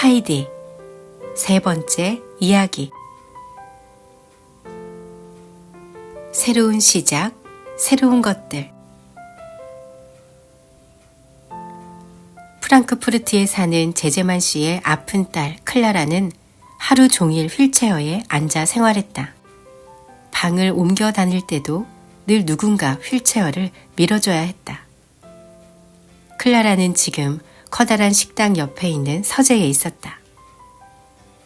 하이디 세 번째 이야기. 새로운 시작, 새로운 것들. 프랑크푸르트에 사는 제제만 씨의 아픈 딸 클라라는 하루 종일 휠체어에 앉아 생활했다. 방을 옮겨 다닐 때도 늘 누군가 휠체어를 밀어줘야 했다. 클라라는 지금 커다란 식당 옆에 있는 서재에 있었다.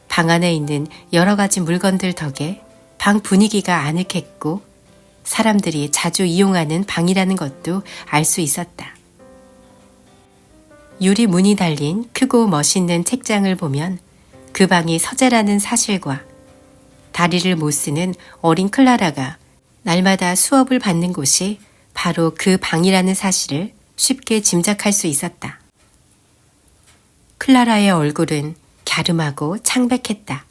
방 안에 있는 여러 가지 물건들 덕에 방 분위기가 아늑했고 사람들이 자주 이용하는 방이라는 것도 알 수 있었다. 유리 문이 달린 크고 멋있는 책장을 보면 그 방이 서재라는 사실과 다리를 못 쓰는 어린 클라라가 날마다 수업을 받는 곳이 바로 그 방이라는 사실을 쉽게 짐작할 수 있었다. 클라라의 얼굴은 갸름하고 창백했다.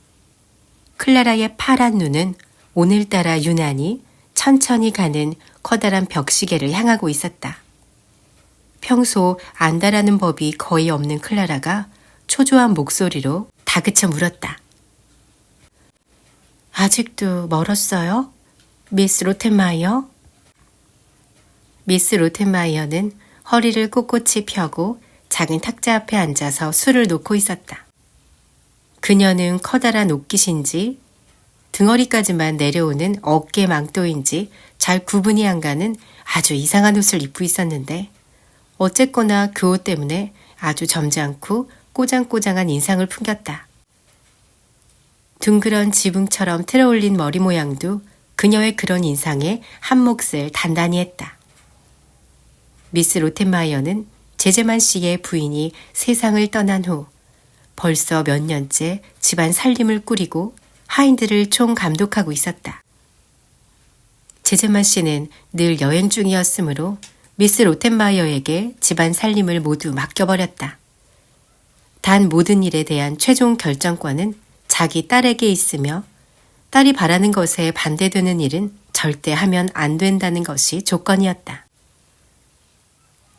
클라라의 파란 눈은 오늘따라 유난히 천천히 가는 커다란 벽시계를 향하고 있었다. 평소 안다라는 법이 거의 없는 클라라가 초조한 목소리로 다그쳐 물었다. 아직도 멀었어요? 미스 로텐마이어? 미스 로텐마이어는 허리를 꼿꼿이 펴고 작은 탁자 앞에 앉아서 술을 놓고 있었다. 그녀는 커다란 옷깃인지 등허리까지만 내려오는 어깨 망토인지 잘 구분이 안 가는 아주 이상한 옷을 입고 있었는데 어쨌거나 그 옷 때문에 아주 점잖고 꼬장꼬장한 인상을 풍겼다. 둥그런 지붕처럼 틀어올린 머리 모양도 그녀의 그런 인상에 한 몫을 단단히 했다. 미스 로텐마이어는 제제만 씨의 부인이 세상을 떠난 후 벌써 몇 년째 집안 살림을 꾸리고 하인들을 총 감독하고 있었다. 제제만 씨는 늘 여행 중이었으므로 미스 로텐마이어에게 집안 살림을 모두 맡겨버렸다. 단 모든 일에 대한 최종 결정권은 자기 딸에게 있으며 딸이 바라는 것에 반대되는 일은 절대 하면 안 된다는 것이 조건이었다.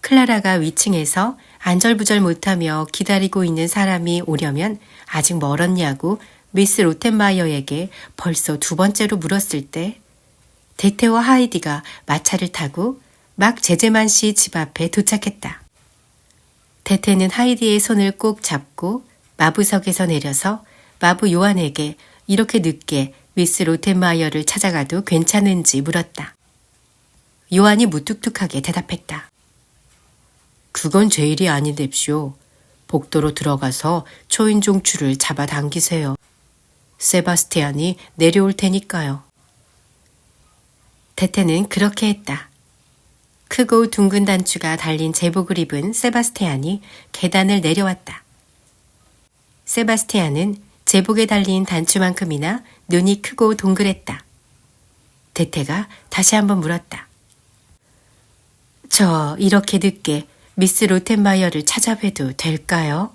클라라가 위층에서 안절부절 못하며 기다리고 있는 사람이 오려면 아직 멀었냐고 미스 로텐마이어에게 벌써 두 번째로 물었을 때 데테와 하이디가 마차를 타고 막 제제만 씨 집 앞에 도착했다. 데테는 하이디의 손을 꼭 잡고 마부석에서 내려서 마부 요한에게 이렇게 늦게 미스 로텐마이어를 찾아가도 괜찮은지 물었다. 요한이 무뚝뚝하게 대답했다. 그건 제 일이 아닌뎁시오. 복도로 들어가서 초인종 줄을 잡아당기세요. 세바스티안이 내려올 테니까요. 데테는 그렇게 했다. 크고 둥근 단추가 달린 제복을 입은 세바스티안이 계단을 내려왔다. 세바스티안은 제복에 달린 단추만큼이나 눈이 크고 동그랬다. 데테가 다시 한번 물었다. 저 이렇게 늦게 미스 로텐마이어를 찾아뵈도 될까요?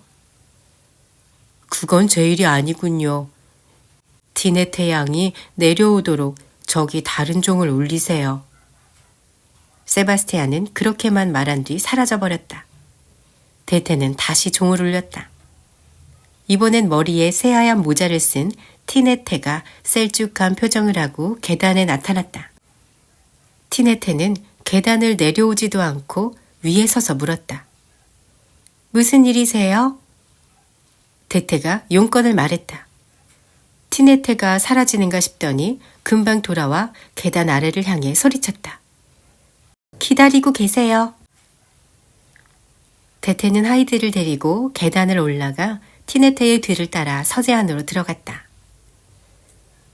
그건 제 일이 아니군요. 디네테 양이 내려오도록 저기 다른 종을 울리세요. 세바스티안은 그렇게만 말한 뒤 사라져버렸다. 데테는 다시 종을 울렸다. 이번엔 머리에 새하얀 모자를 쓴 티네테가 셀쭉한 표정을 하고 계단에 나타났다. 티네테는 계단을 내려오지도 않고 위에 서서 물었다. 무슨 일이세요? 데테가 용건을 말했다. 티네테가 사라지는가 싶더니 금방 돌아와 계단 아래를 향해 소리쳤다. 기다리고 계세요. 데테는 하이드를 데리고 계단을 올라가 티네테의 뒤를 따라 서재 안으로 들어갔다.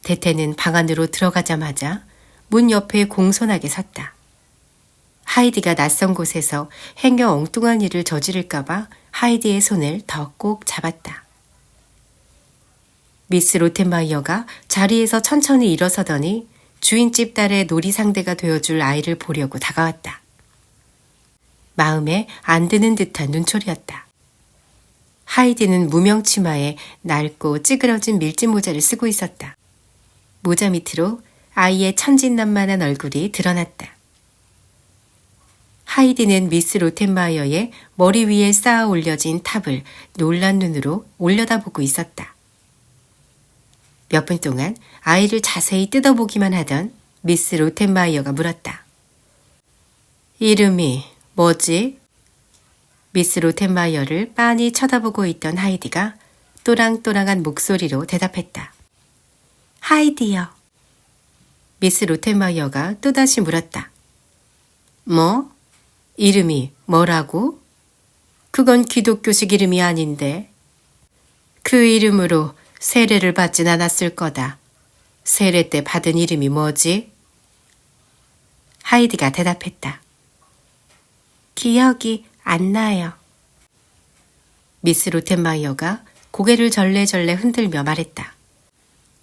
데테는 방 안으로 들어가자마자 문 옆에 공손하게 섰다. 하이디가 낯선 곳에서 행여 엉뚱한 일을 저지를까봐 하이디의 손을 더 꼭 잡았다. 미스 로텐마이어가 자리에서 천천히 일어서더니 주인집 딸의 놀이 상대가 되어줄 아이를 보려고 다가왔다. 마음에 안 드는 듯한 눈초리였다. 하이디는 무명 치마에 낡고 찌그러진 밀짚 모자를 쓰고 있었다. 모자 밑으로 아이의 천진난만한 얼굴이 드러났다. 하이디는 미스 로텐마이어의 머리 위에 쌓아 올려진 탑을 놀란 눈으로 올려다보고 있었다. 몇 분 동안 아이를 자세히 뜯어보기만 하던 미스 로텐마이어가 물었다. 이름이 뭐지? 미스 로텐마이어를 빤히 쳐다보고 있던 하이디가 또랑또랑한 목소리로 대답했다. 하이디요. 미스 로텐마이어가 또다시 물었다. 뭐? 이름이 뭐라고? 그건 기독교식 이름이 아닌데. 그 이름으로 세례를 받진 않았을 거다. 세례 때 받은 이름이 뭐지? 하이디가 대답했다. 기억이 안 나요. 미스 로텐마이어가 고개를 절레절레 흔들며 말했다.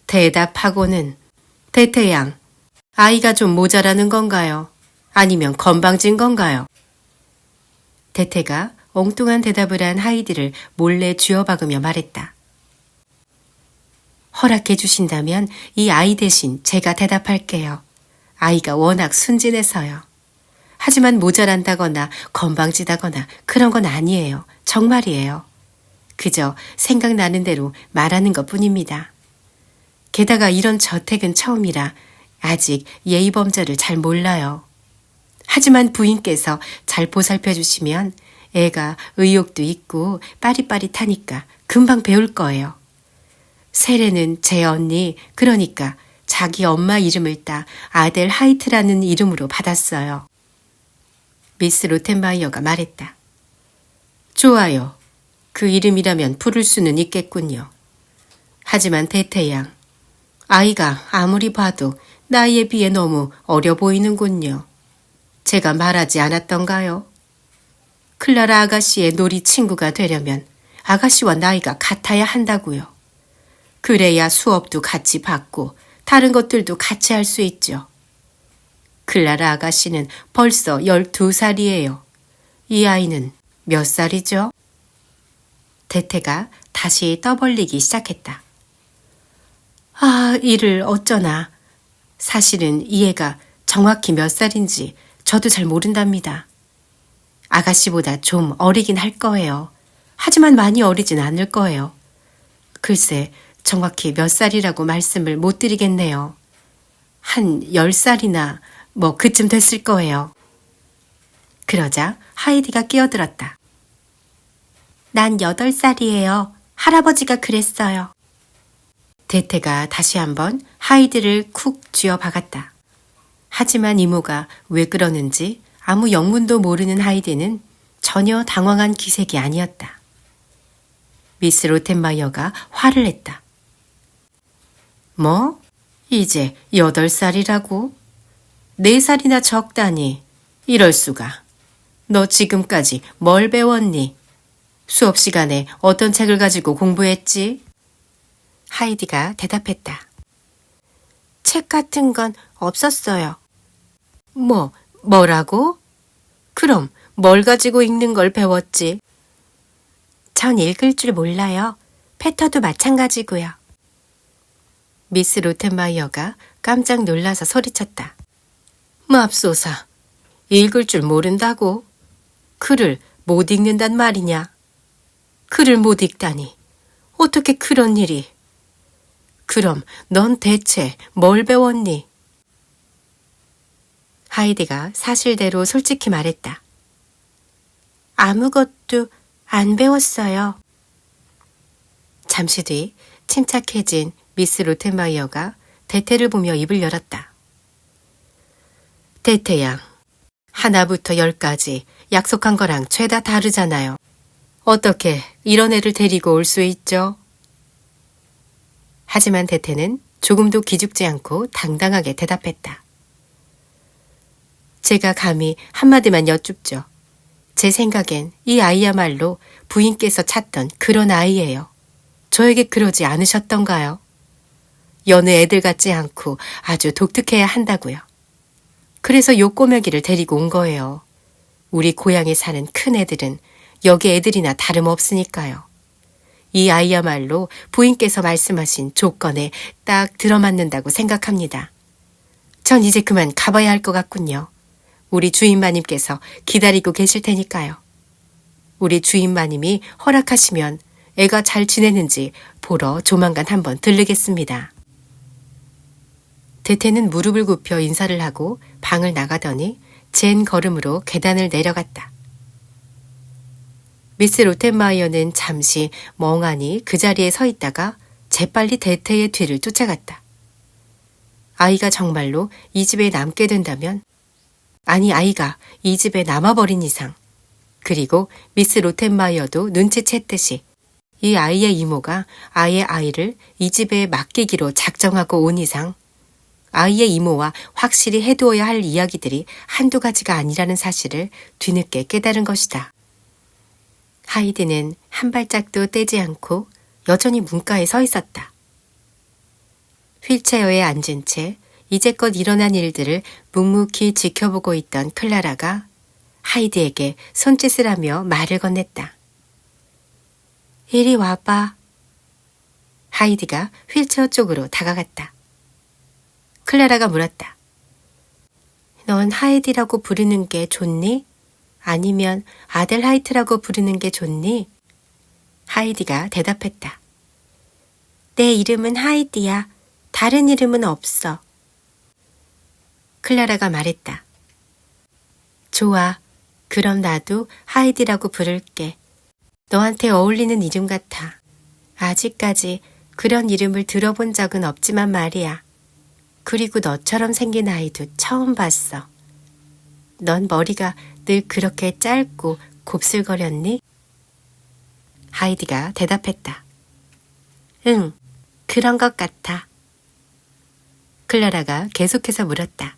대답하고는. 대태양, 아이가 좀 모자라는 건가요? 아니면 건방진 건가요? 대태가 엉뚱한 대답을 한 하이디를 몰래 쥐어박으며 말했다. 허락해 주신다면 이 아이 대신 제가 대답할게요. 아이가 워낙 순진해서요. 하지만 모자란다거나 건방지다거나 그런 건 아니에요. 정말이에요. 그저 생각나는 대로 말하는 것뿐입니다. 게다가 이런 저택은 처음이라 아직 예의범절을 잘 몰라요. 하지만 부인께서 잘 보살펴 주시면 애가 의욕도 있고 빠릿빠릿하니까 금방 배울 거예요. 세례는 제 언니, 그러니까 자기 엄마 이름을 따 아델 하이트라는 이름으로 받았어요. 미스 로텐마이어가 말했다. 좋아요. 그 이름이라면 부를 수는 있겠군요. 하지만 대태양, 아이가 아무리 봐도 나이에 비해 너무 어려 보이는군요. 제가 말하지 않았던가요? 클라라 아가씨의 놀이 친구가 되려면 아가씨와 나이가 같아야 한다고요. 그래야 수업도 같이 받고 다른 것들도 같이 할 수 있죠. 클라라 아가씨는 벌써 12살이에요. 이 아이는 몇 살이죠? 대태가 다시 떠벌리기 시작했다. 아, 이를 어쩌나. 사실은 이 애가 정확히 몇 살인지 저도 잘 모른답니다. 아가씨보다 좀 어리긴 할 거예요. 하지만 많이 어리진 않을 거예요. 글쎄, 정확히 몇 살이라고 말씀을 못 드리겠네요. 한 10살이나 뭐 그쯤 됐을 거예요. 그러자 하이디가 끼어들었다. 난 8살이에요. 할아버지가 그랬어요. 대태가 다시 한번 하이디를 쿡 쥐어 박았다. 하지만 이모가 왜 그러는지 아무 영문도 모르는 하이디는 전혀 당황한 기색이 아니었다. 미스 로텐마이어가 화를 냈다. 뭐? 이제 8살이라고? 4살이나 적다니. 이럴 수가. 너 지금까지 뭘 배웠니? 수업 시간에 어떤 책을 가지고 공부했지? 하이디가 대답했다. 책 같은 건 없었어요. 뭐라고? 그럼 뭘 가지고 읽는 걸 배웠지? 전 읽을 줄 몰라요. 패터도 마찬가지고요. 미스 로텐마이어가 깜짝 놀라서 소리쳤다. 맙소사, 읽을 줄 모른다고? 글을 못 읽는단 말이냐? 글을 못 읽다니. 어떻게 그런 일이? 그럼 넌 대체 뭘 배웠니? 하이디가 사실대로 솔직히 말했다. 아무것도 안 배웠어요. 잠시 뒤 침착해진 미스 로텐마이어가 대태를 보며 입을 열었다. 대태양, 하나부터 10까지 약속한 거랑 죄다 다르잖아요. 어떻게 이런 애를 데리고 올 수 있죠? 하지만 대태는 조금도 기죽지 않고 당당하게 대답했다. 제가 감히 한마디만 여쭙죠. 제 생각엔 이 아이야말로 부인께서 찾던 그런 아이예요. 저에게 그러지 않으셨던가요? 여느 애들 같지 않고 아주 독특해야 한다고요. 그래서 요 꼬매기를 데리고 온 거예요. 우리 고향에 사는 큰 애들은 여기 애들이나 다름없으니까요. 이 아이야말로 부인께서 말씀하신 조건에 딱 들어맞는다고 생각합니다. 전 이제 그만 가봐야 할 것 같군요. 우리 주인마님께서 기다리고 계실 테니까요. 우리 주인마님이 허락하시면 애가 잘 지내는지 보러 조만간 한번 들르겠습니다. 대태는 무릎을 굽혀 인사를 하고 방을 나가더니 젠 걸음으로 계단을 내려갔다. 미스 로텐마이어는 잠시 멍하니 그 자리에 서 있다가 재빨리 대태의 뒤를 쫓아갔다. 아이가 정말로 이 집에 남게 된다면, 아니 아이가 이 집에 남아버린 이상, 그리고 미스 로텐마이어도 눈치챘듯이 이 아이의 이모가 아이의 아이를 이 집에 맡기기로 작정하고 온 이상 아이의 이모와 확실히 해두어야 할 이야기들이 한두 가지가 아니라는 사실을 뒤늦게 깨달은 것이다. 하이드는 한 발짝도 떼지 않고 여전히 문가에 서 있었다. 휠체어에 앉은 채 이제껏 일어난 일들을 묵묵히 지켜보고 있던 클라라가 하이드에게 손짓을 하며 말을 건넸다. 이리 와봐. 하이드가 휠체어 쪽으로 다가갔다. 클라라가 물었다. 넌 하이드라고 부르는 게 좋니? 아니면 아델하이트라고 부르는 게 좋니? 하이드가 대답했다. 내 이름은 하이드야. 다른 이름은 없어. 클라라가 말했다. 좋아. 그럼 나도 하이드라고 부를게. 너한테 어울리는 이름 같아. 아직까지 그런 이름을 들어본 적은 없지만 말이야. 그리고 너처럼 생긴 아이도 처음 봤어. 넌 머리가 늘 그렇게 짧고 곱슬거렸니? 하이드가 대답했다. 응, 그런 것 같아. 클라라가 계속해서 물었다.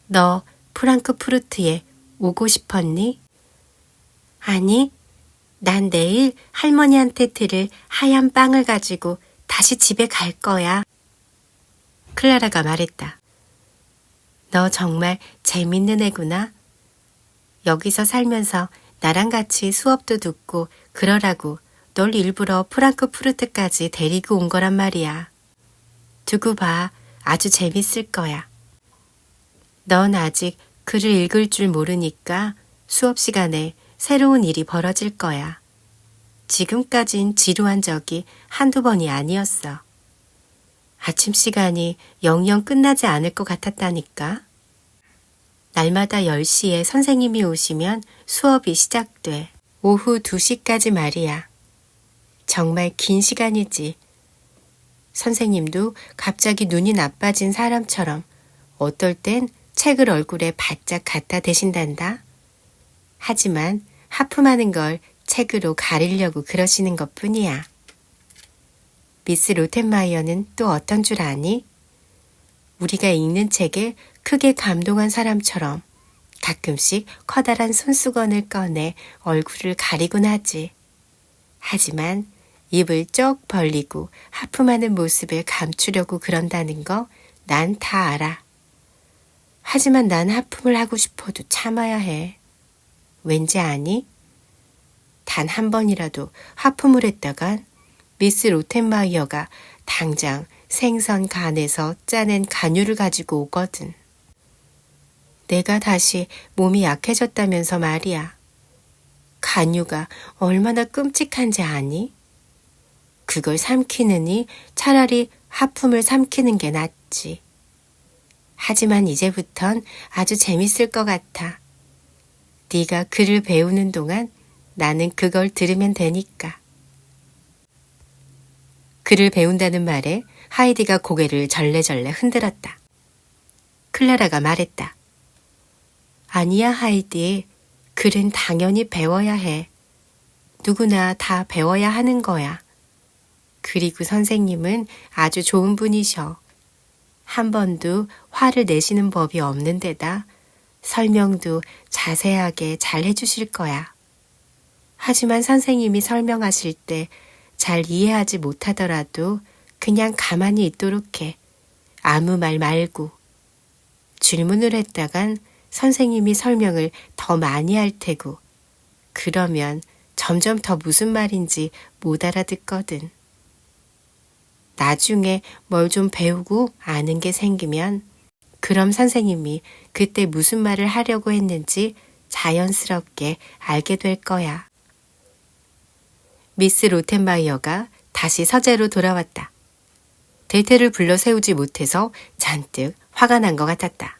너 프랑크푸르트에 오고 싶었니? 아니, 난 내일 할머니한테 드릴 하얀 빵을 가지고 다시 집에 갈 거야. 클라라가 말했다. 너 정말 재밌는 애구나. 여기서 살면서 나랑 같이 수업도 듣고 그러라고 널 일부러 프랑크푸르트까지 데리고 온 거란 말이야. 두고 봐. 아주 재밌을 거야. 넌 아직 글을 읽을 줄 모르니까 수업 시간에 새로운 일이 벌어질 거야. 지금까진 지루한 적이 한두 번이 아니었어. 아침 시간이 영영 끝나지 않을 것 같았다니까. 날마다 10시에 선생님이 오시면 수업이 시작돼. 오후 2시까지 말이야. 정말 긴 시간이지. 선생님도 갑자기 눈이 나빠진 사람처럼 어떨 땐 책을 얼굴에 바짝 갖다 대신단다. 하지만 하품하는 걸 책으로 가리려고 그러시는 것뿐이야. 미스 로텐마이어는 또 어떤 줄 아니? 우리가 읽는 책에 크게 감동한 사람처럼 가끔씩 커다란 손수건을 꺼내 얼굴을 가리곤 하지. 하지만 입을 쩍 벌리고 하품하는 모습을 감추려고 그런다는 거 난 다 알아. 하지만 난 하품을 하고 싶어도 참아야 해. 왠지 아니? 단 한 번이라도 하품을 했다간 미스 로텐마이어가 당장 생선 간에서 짜낸 간유를 가지고 오거든. 내가 다시 몸이 약해졌다면서 말이야. 간유가 얼마나 끔찍한지 아니? 그걸 삼키느니 차라리 하품을 삼키는 게 낫지. 하지만 이제부턴 아주 재밌을 것 같아. 네가 글을 배우는 동안 나는 그걸 들으면 되니까. 글을 배운다는 말에 하이디가 고개를 절레절레 흔들었다. 클라라가 말했다. 아니야, 하이디. 글은 당연히 배워야 해. 누구나 다 배워야 하는 거야. 그리고 선생님은 아주 좋은 분이셔. 한 번도 화를 내시는 법이 없는 데다 설명도 자세하게 잘 해주실 거야. 하지만 선생님이 설명하실 때 잘 이해하지 못하더라도 그냥 가만히 있도록 해. 아무 말 말고. 질문을 했다간 선생님이 설명을 더 많이 할 테고 그러면 점점 더 무슨 말인지 못 알아듣거든. 나중에 뭘 좀 배우고 아는 게 생기면 그럼 선생님이 그때 무슨 말을 하려고 했는지 자연스럽게 알게 될 거야. 미스 로텐마이어가 다시 서재로 돌아왔다. 데이테를 불러 세우지 못해서 잔뜩 화가 난 것 같았다.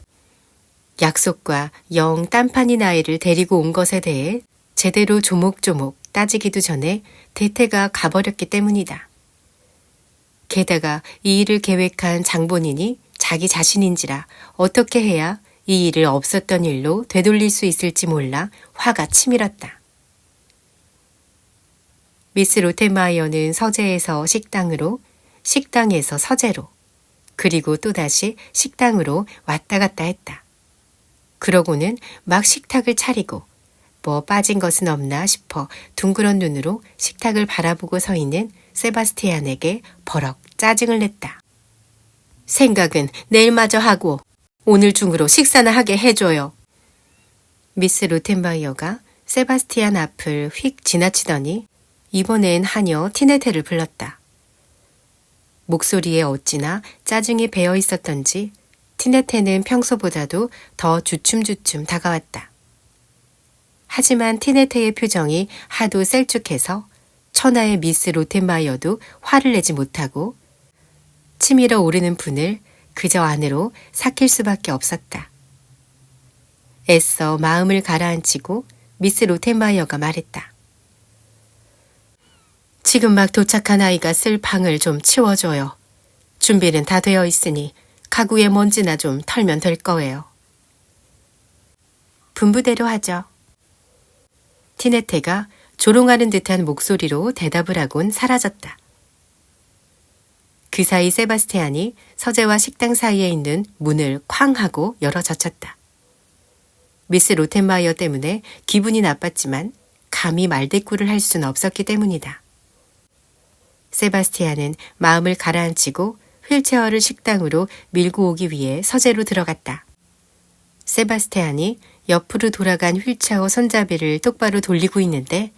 약속과 영 딴판인 아이를 데리고 온 것에 대해 제대로 조목조목 따지기도 전에 데이테가 가버렸기 때문이다. 게다가 이 일을 계획한 장본인이 자기 자신인지라 어떻게 해야 이 일을 없었던 일로 되돌릴 수 있을지 몰라 화가 치밀었다. 미스 로텐마이어는 서재에서 식당으로, 식당에서 서재로, 그리고 또다시 식당으로 왔다 갔다 했다. 그러고는 막 식탁을 차리고 뭐 빠진 것은 없나 싶어 둥그런 눈으로 식탁을 바라보고 서 있는 세바스티안에게 버럭 짜증을 냈다. 생각은 내일마저 하고 오늘 중으로 식사나 하게 해줘요. 미스 로텐바이어가 세바스티안 앞을 휙 지나치더니 이번엔 하녀 티네테를 불렀다. 목소리에 어찌나 짜증이 배어 있었던지 티네테는 평소보다도 더 주춤주춤 다가왔다. 하지만 티네테의 표정이 하도 셀쭉해서 천하의 미스 로텐마이어도 화를 내지 못하고 치밀어 오르는 분을 그저 안으로 삭힐 수밖에 없었다. 애써 마음을 가라앉히고 미스 로텐마이어가 말했다. 지금 막 도착한 아이가 쓸 방을 좀 치워줘요. 준비는 다 되어 있으니 가구에 먼지나 좀 털면 될 거예요. 분부대로 하죠. 티네테가 조롱하는 듯한 목소리로 대답을 하곤 사라졌다. 그 사이 세바스티안이 서재와 식당 사이에 있는 문을 쾅 하고 열어 젖혔다. 미스 로텐마이어 때문에 기분이 나빴지만 감히 말대꾸를 할 수는 없었기 때문이다. 세바스티안은 마음을 가라앉히고 휠체어를 식당으로 밀고 오기 위해 서재로 들어갔다. 세바스티안이 옆으로 돌아간 휠체어 손잡이를 똑바로 돌리고 있는데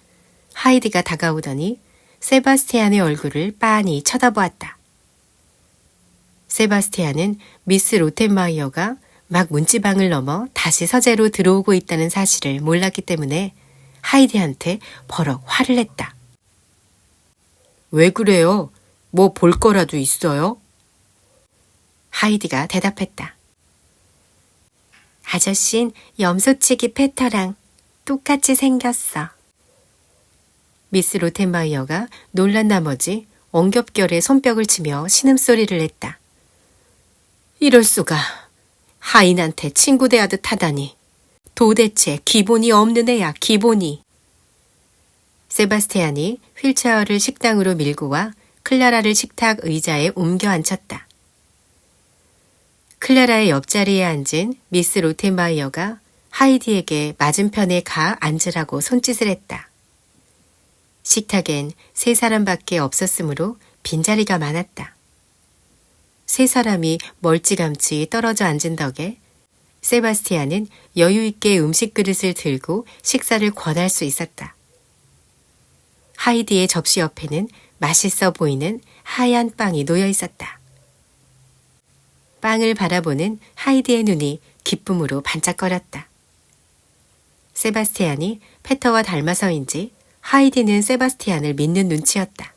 하이디가 다가오더니 세바스티안의 얼굴을 빤히 쳐다보았다. 세바스티안은 미스 로텐마이어가 막 문지방을 넘어 다시 서재로 들어오고 있다는 사실을 몰랐기 때문에 하이디한테 버럭 화를 냈다. 왜 그래요? 뭐 볼 거라도 있어요? 하이디가 대답했다. 아저씨는 염소치기 패터랑 똑같이 생겼어. 미스 로텐마이어가 놀란 나머지 엉겹결에 손뼉을 치며 신음소리를 냈다. 이럴 수가. 하인한테 친구 대하듯 하다니. 도대체 기본이 없는 애야, 기본이. 세바스티안이 휠체어를 식당으로 밀고 와 클라라를 식탁 의자에 옮겨 앉혔다. 클라라의 옆자리에 앉은 미스 로텐마이어가 하이디에게 맞은편에 가 앉으라고 손짓을 했다. 식탁엔 세 사람밖에 없었으므로 빈자리가 많았다. 세 사람이 멀찌감치 떨어져 앉은 덕에 세바스티안은 여유 있게 음식 그릇을 들고 식사를 권할 수 있었다. 하이디의 접시 옆에는 맛있어 보이는 하얀 빵이 놓여 있었다. 빵을 바라보는 하이디의 눈이 기쁨으로 반짝거렸다. 세바스티안이 페터와 닮아서인지 하이디는 세바스티안을 믿는 눈치였다.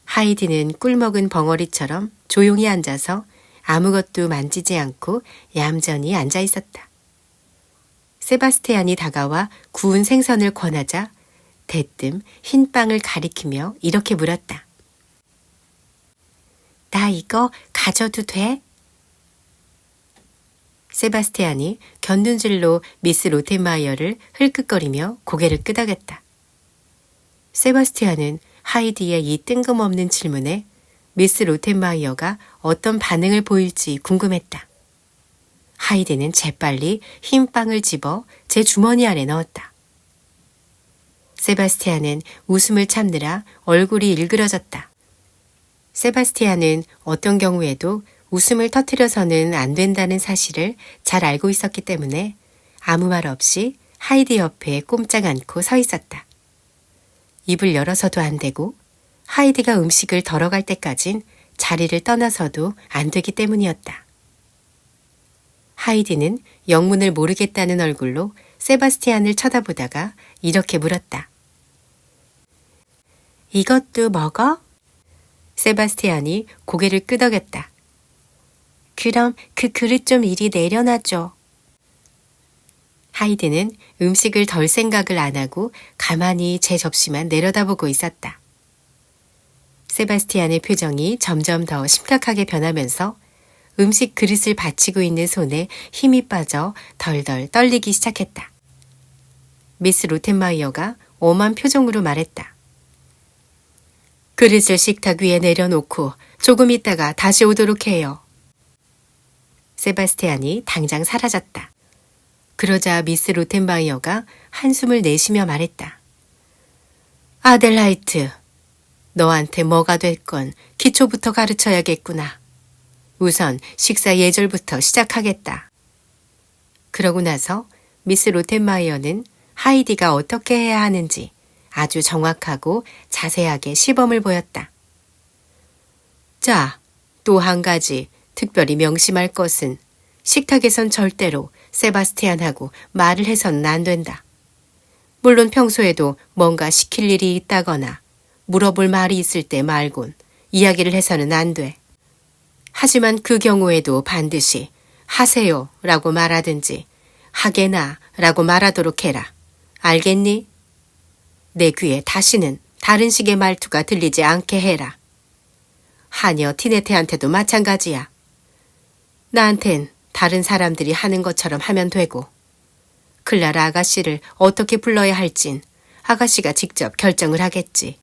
하이디는 꿀먹은 벙어리처럼 조용히 앉아서 아무것도 만지지 않고 얌전히 앉아 있었다. 세바스티안이 다가와 구운 생선을 권하자 대뜸 흰 빵을 가리키며 이렇게 물었다. 나 이거 가져도 돼? 세바스티안이 견눈질로 미스 로텐마이어를 흘끗거리며 고개를 끄덕였다. 세바스티안은 하이디의 이 뜬금없는 질문에 미스 로텐마이어가 어떤 반응을 보일지 궁금했다. 하이디는 재빨리 흰 빵을 집어 제 주머니 안에 넣었다. 세바스티안은 웃음을 참느라 얼굴이 일그러졌다. 세바스티안은 어떤 경우에도 웃음을 터뜨려서는 안 된다는 사실을 잘 알고 있었기 때문에 아무 말 없이 하이디 옆에 꼼짝 않고 서 있었다. 입을 열어서도 안 되고 하이디가 음식을 덜어갈 때까진 자리를 떠나서도 안 되기 때문이었다. 하이디는 영문을 모르겠다는 얼굴로 세바스티안을 쳐다보다가 이렇게 물었다. 이것도 먹어? 세바스티안이 고개를 끄덕였다. 그럼 그 그릇 좀 이리 내려놔줘. 하이디는 음식을 덜 생각을 안 하고 가만히 제 접시만 내려다보고 있었다. 세바스티안의 표정이 점점 더 심각하게 변하면서 음식 그릇을 받치고 있는 손에 힘이 빠져 덜덜 떨리기 시작했다. 미스 로텐마이어가 엄한 표정으로 말했다. 그릇을 식탁 위에 내려놓고 조금 있다가 다시 오도록 해요. 세바스티안이 당장 사라졌다. 그러자 미스 로텐바이어가 한숨을 내쉬며 말했다. 아델라이트, 너한테 뭐가 됐건 기초부터 가르쳐야겠구나. 우선 식사 예절부터 시작하겠다. 그러고 나서 미스 로텐마이어는 하이디가 어떻게 해야 하는지 아주 정확하고 자세하게 시범을 보였다. 자, 또 한 가지 특별히 명심할 것은 식탁에선 절대로 세바스티안하고 말을 해서는 안 된다. 물론 평소에도 뭔가 시킬 일이 있다거나 물어볼 말이 있을 때 말곤 이야기를 해서는 안 돼. 하지만 그 경우에도 반드시 하세요 라고 말하든지 하게나 라고 말하도록 해라. 알겠니? 내 귀에 다시는 다른 식의 말투가 들리지 않게 해라. 하녀 티네테한테도 마찬가지야. 나한텐 다른 사람들이 하는 것처럼 하면 되고 클라라 아가씨를 어떻게 불러야 할진 아가씨가 직접 결정을 하겠지.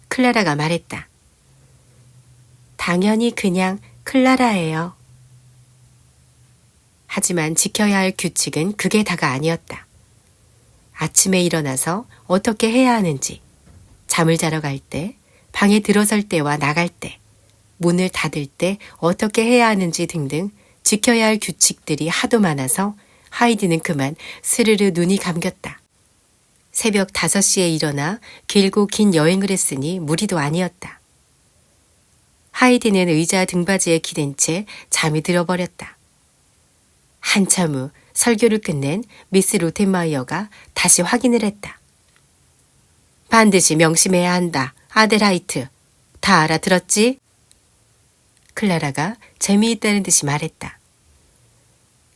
클라라가 말했다. 당연히 그냥 클라라예요. 하지만 지켜야 할 규칙은 그게 다가 아니었다. 아침에 일어나서 어떻게 해야 하는지, 잠을 자러 갈 때, 방에 들어설 때와 나갈 때, 문을 닫을 때 어떻게 해야 하는지 등등 지켜야 할 규칙들이 하도 많아서 하이디는 그만 스르르 눈이 감겼다. 새벽 5시에 일어나 길고 긴 여행을 했으니 무리도 아니었다. 하이디는 의자 등받이에 기댄 채 잠이 들어버렸다. 한참 후 설교를 끝낸 미스 로텐마이어가 다시 확인을 했다. 반드시 명심해야 한다. 아델하이트. 다 알아들었지? 클라라가 재미있다는 듯이 말했다.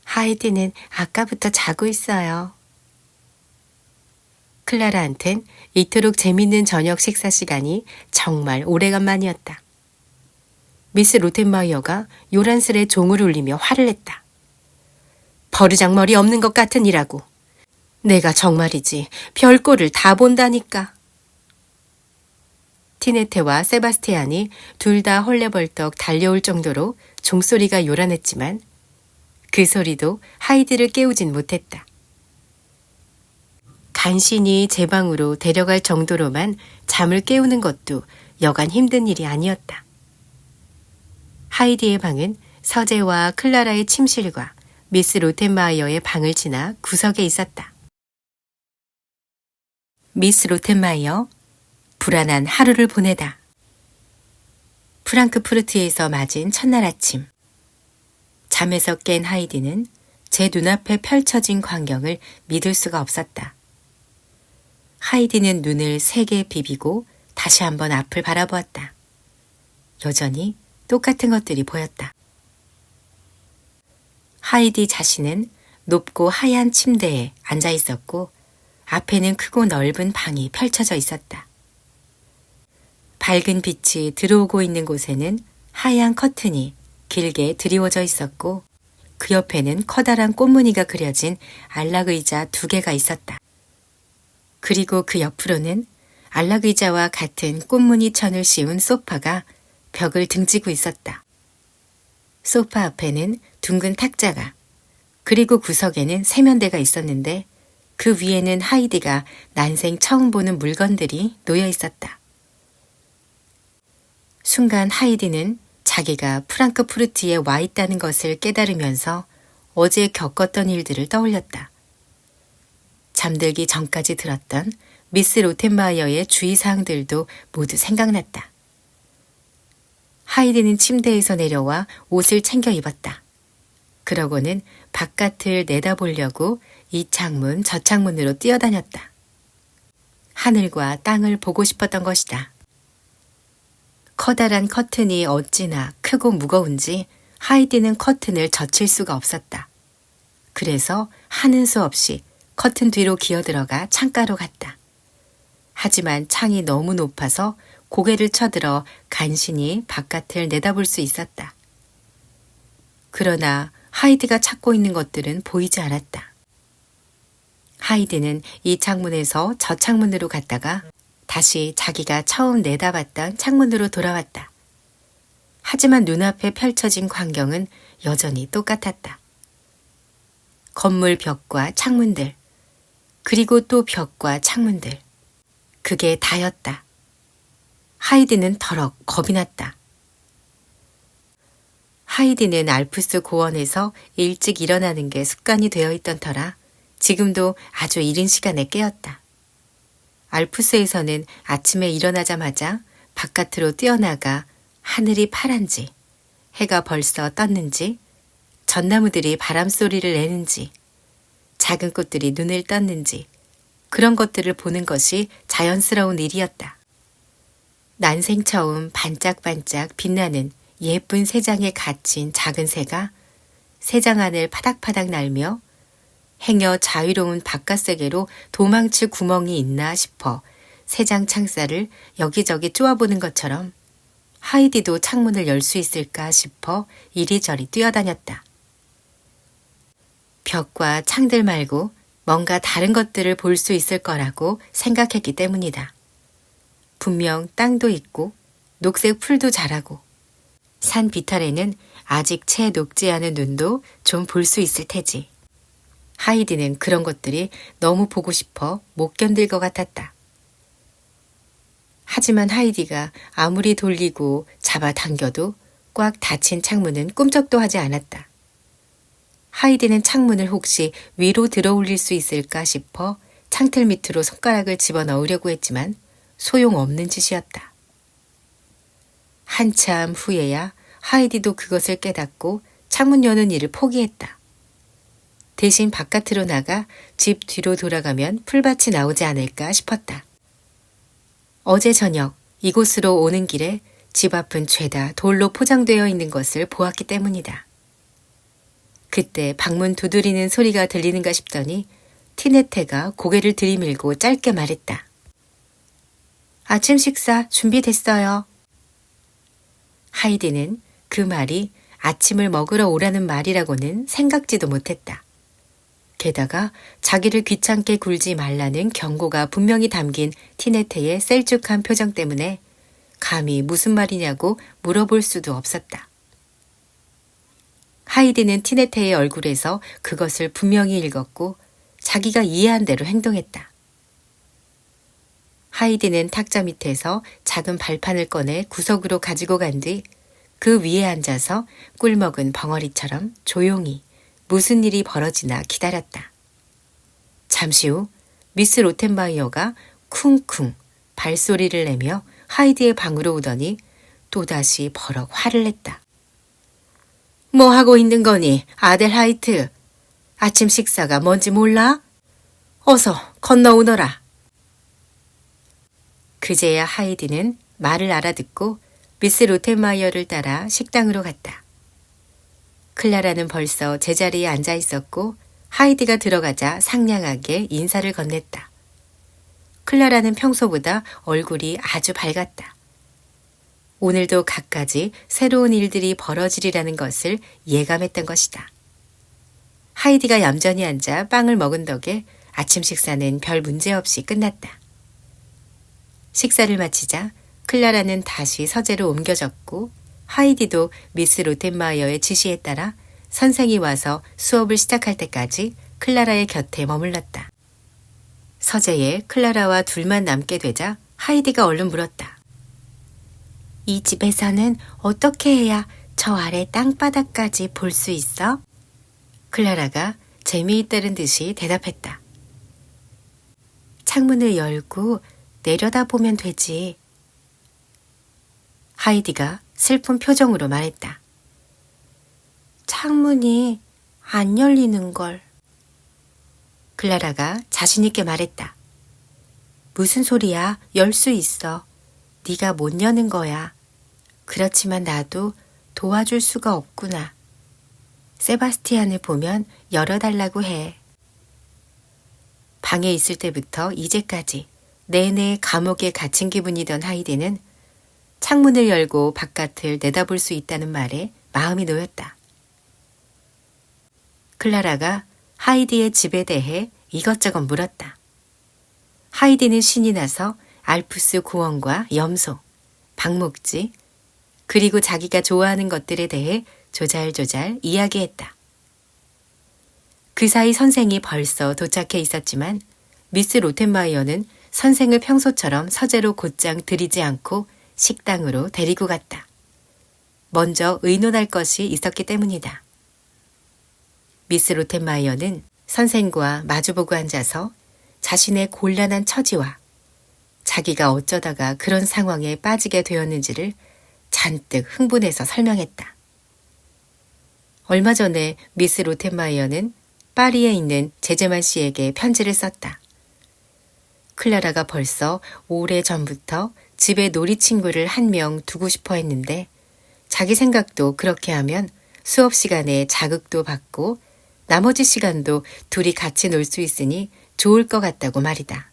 하이디는 아까부터 자고 있어요. 클라라한텐 이토록 재밌는 저녁 식사 시간이 정말 오래간만이었다. 미스 로텐마이어가 요란스레 종을 울리며 화를 냈다. 버르장머리 없는 것 같으니라고. 내가 정말이지 별꼴을 다 본다니까. 티네테와 세바스티안이 둘 다 헐레벌떡 달려올 정도로 종소리가 요란했지만 그 소리도 하이디를 깨우진 못했다. 간신히 제 방으로 데려갈 정도로만 잠을 깨우는 것도 여간 힘든 일이 아니었다. 하이디의 방은 서재와 클라라의 침실과 미스 로텐마이어의 방을 지나 구석에 있었다. 미스 로텐마이어, 불안한 하루를 보내다. 프랑크푸르트에서 맞은 첫날 아침. 잠에서 깬 하이디는 제 눈앞에 펼쳐진 광경을 믿을 수가 없었다. 하이디는 눈을 세게 비비고 다시 한번 앞을 바라보았다. 여전히 똑같은 것들이 보였다. 하이디 자신은 높고 하얀 침대에 앉아 있었고 앞에는 크고 넓은 방이 펼쳐져 있었다. 밝은 빛이 들어오고 있는 곳에는 하얀 커튼이 길게 드리워져 있었고 그 옆에는 커다란 꽃무늬가 그려진 안락의자 2개가 있었다. 그리고 그 옆으로는 안락의자와 같은 꽃무늬 천을 씌운 소파가 벽을 등지고 있었다. 소파 앞에는 둥근 탁자가 그리고 구석에는 세면대가 있었는데 그 위에는 하이디가 난생 처음 보는 물건들이 놓여 있었다. 순간 하이디는 자기가 프랑크푸르트에 와 있다는 것을 깨달으면서 어제 겪었던 일들을 떠올렸다. 잠들기 전까지 들었던 미스 로텐마이어의 주의사항들도 모두 생각났다. 하이디는 침대에서 내려와 옷을 챙겨 입었다. 그러고는 바깥을 내다보려고 이 창문 저 창문으로 뛰어다녔다. 하늘과 땅을 보고 싶었던 것이다. 커다란 커튼이 어찌나 크고 무거운지 하이디는 커튼을 젖힐 수가 없었다. 그래서 하는 수 없이 커튼 뒤로 기어들어가 창가로 갔다. 하지만 창이 너무 높아서 고개를 쳐들어 간신히 바깥을 내다볼 수 있었다. 그러나 하이디가 찾고 있는 것들은 보이지 않았다. 하이디는 이 창문에서 저 창문으로 갔다가 다시 자기가 처음 내다봤던 창문으로 돌아왔다. 하지만 눈앞에 펼쳐진 광경은 여전히 똑같았다. 건물 벽과 창문들, 그리고 또 벽과 창문들. 그게 다였다. 하이디는 더럭 겁이 났다. 하이디는 알프스 고원에서 일찍 일어나는 게 습관이 되어 있던 터라 지금도 아주 이른 시간에 깨었다. 알프스에서는 아침에 일어나자마자 바깥으로 뛰어나가 하늘이 파란지, 해가 벌써 떴는지, 전나무들이 바람소리를 내는지, 작은 꽃들이 눈을 떴는지 그런 것들을 보는 것이 자연스러운 일이었다. 난생 처음 반짝반짝 빛나는 예쁜 새장에 갇힌 작은 새가 새장 안을 파닥파닥 날며 행여 자유로운 바깥세계로 도망칠 구멍이 있나 싶어 새장 창살을 여기저기 쪼아보는 것처럼 하이디도 창문을 열 수 있을까 싶어 이리저리 뛰어다녔다. 벽과 창들 말고 뭔가 다른 것들을 볼 수 있을 거라고 생각했기 때문이다. 분명 땅도 있고 녹색 풀도 자라고 산 비탈에는 아직 채 녹지 않은 눈도 좀 볼 수 있을 테지. 하이디는 그런 것들이 너무 보고 싶어 못 견딜 것 같았다. 하지만 하이디가 아무리 돌리고 잡아당겨도 꽉 닫힌 창문은 꿈쩍도 하지 않았다. 하이디는 창문을 혹시 위로 들어 올릴 수 있을까 싶어 창틀 밑으로 손가락을 집어넣으려고 했지만 소용없는 짓이었다. 한참 후에야 하이디도 그것을 깨닫고 창문 여는 일을 포기했다. 대신 바깥으로 나가 집 뒤로 돌아가면 풀밭이 나오지 않을까 싶었다. 어제 저녁 이곳으로 오는 길에 집 앞은 죄다 돌로 포장되어 있는 것을 보았기 때문이다. 그때 방문 두드리는 소리가 들리는가 싶더니 티네테가 고개를 들이밀고 짧게 말했다. 아침 식사 준비됐어요. 하이디는 그 말이 아침을 먹으러 오라는 말이라고는 생각지도 못했다. 게다가 자기를 귀찮게 굴지 말라는 경고가 분명히 담긴 티네테의 셀쭉한 표정 때문에 감히 무슨 말이냐고 물어볼 수도 없었다. 하이디는 티네테의 얼굴에서 그것을 분명히 읽었고 자기가 이해한 대로 행동했다. 하이디는 탁자 밑에서 작은 발판을 꺼내 구석으로 가지고 간 뒤 그 위에 앉아서 꿀먹은 벙어리처럼 조용히 무슨 일이 벌어지나 기다렸다. 잠시 후 미스 로텐바이어가 쿵쿵 발소리를 내며 하이디의 방으로 오더니 또다시 버럭 화를 냈다. 뭐 하고 있는 거니, 아델하이트? 아침 식사가 뭔지 몰라? 어서 건너오너라. 그제야 하이디는 말을 알아듣고 미스 로텐마이어를 따라 식당으로 갔다. 클라라는 벌써 제자리에 앉아 있었고 하이디가 들어가자 상냥하게 인사를 건넸다. 클라라는 평소보다 얼굴이 아주 밝았다. 오늘도 갖가지 새로운 일들이 벌어지리라는 것을 예감했던 것이다. 하이디가 얌전히 앉아 빵을 먹은 덕에 아침 식사는 별 문제 없이 끝났다. 식사를 마치자 클라라는 다시 서재로 옮겨졌고 하이디도 미스 로텐마이어의 지시에 따라 선생이 와서 수업을 시작할 때까지 클라라의 곁에 머물렀다. 서재에 클라라와 둘만 남게 되자 하이디가 얼른 물었다. 이 집에서는 어떻게 해야 저 아래 땅바닥까지 볼 수 있어? 클라라가 재미있다는 듯이 대답했다. 창문을 열고 내려다보면 되지. 하이디가 슬픈 표정으로 말했다. 창문이 안 열리는걸. 클라라가 자신있게 말했다. 무슨 소리야? 열 수 있어. 네가 못 여는 거야. 그렇지만 나도 도와줄 수가 없구나. 세바스티안을 보면 열어달라고 해. 방에 있을 때부터 이제까지 내내 감옥에 갇힌 기분이던 하이디는 창문을 열고 바깥을 내다볼 수 있다는 말에 마음이 놓였다. 클라라가 하이디의 집에 대해 이것저것 물었다. 하이디는 신이 나서 알프스 고원과 염소, 방목지, 그리고 자기가 좋아하는 것들에 대해 조잘조잘 이야기했다. 그 사이 선생이 벌써 도착해 있었지만 미스 로텐마이어는 선생을 평소처럼 서재로 곧장 들이지 않고 식당으로 데리고 갔다. 먼저 의논할 것이 있었기 때문이다. 미스 로텐마이어는 선생과 마주보고 앉아서 자신의 곤란한 처지와 자기가 어쩌다가 그런 상황에 빠지게 되었는지를 잔뜩 흥분해서 설명했다. 얼마 전에 미스 로텐마이어는 파리에 있는 제제만 씨에게 편지를 썼다. 클라라가 벌써 오래전부터 집에 놀이 친구를 한 명 두고 싶어 했는데 자기 생각도 그렇게 하면 수업 시간에 자극도 받고 나머지 시간도 둘이 같이 놀 수 있으니 좋을 것 같다고 말이다.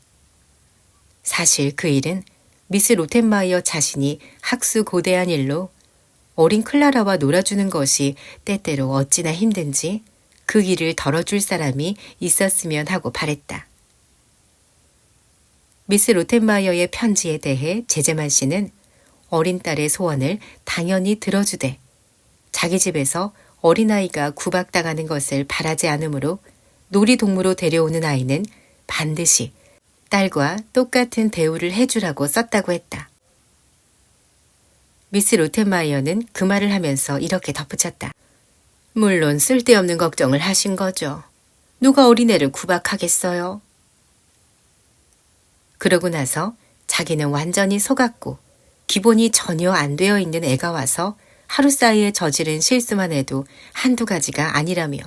사실 그 일은 미스 로텐마이어 자신이 학수고대한 일로 어린 클라라와 놀아주는 것이 때때로 어찌나 힘든지 그 일을 덜어줄 사람이 있었으면 하고 바랬다. 미스 로텐마이어의 편지에 대해 제제만 씨는 어린 딸의 소원을 당연히 들어주되 자기 집에서 어린아이가 구박당하는 것을 바라지 않으므로 놀이동물로 데려오는 아이는 반드시 딸과 똑같은 대우를 해주라고 썼다고 했다. 미스 로텐마이어는 그 말을 하면서 이렇게 덧붙였다. 물론 쓸데없는 걱정을 하신 거죠. 누가 어린애를 구박하겠어요? 그러고 나서 자기는 완전히 속았고 기본이 전혀 안 되어 있는 애가 와서 하루 사이에 저지른 실수만 해도 한두 가지가 아니라며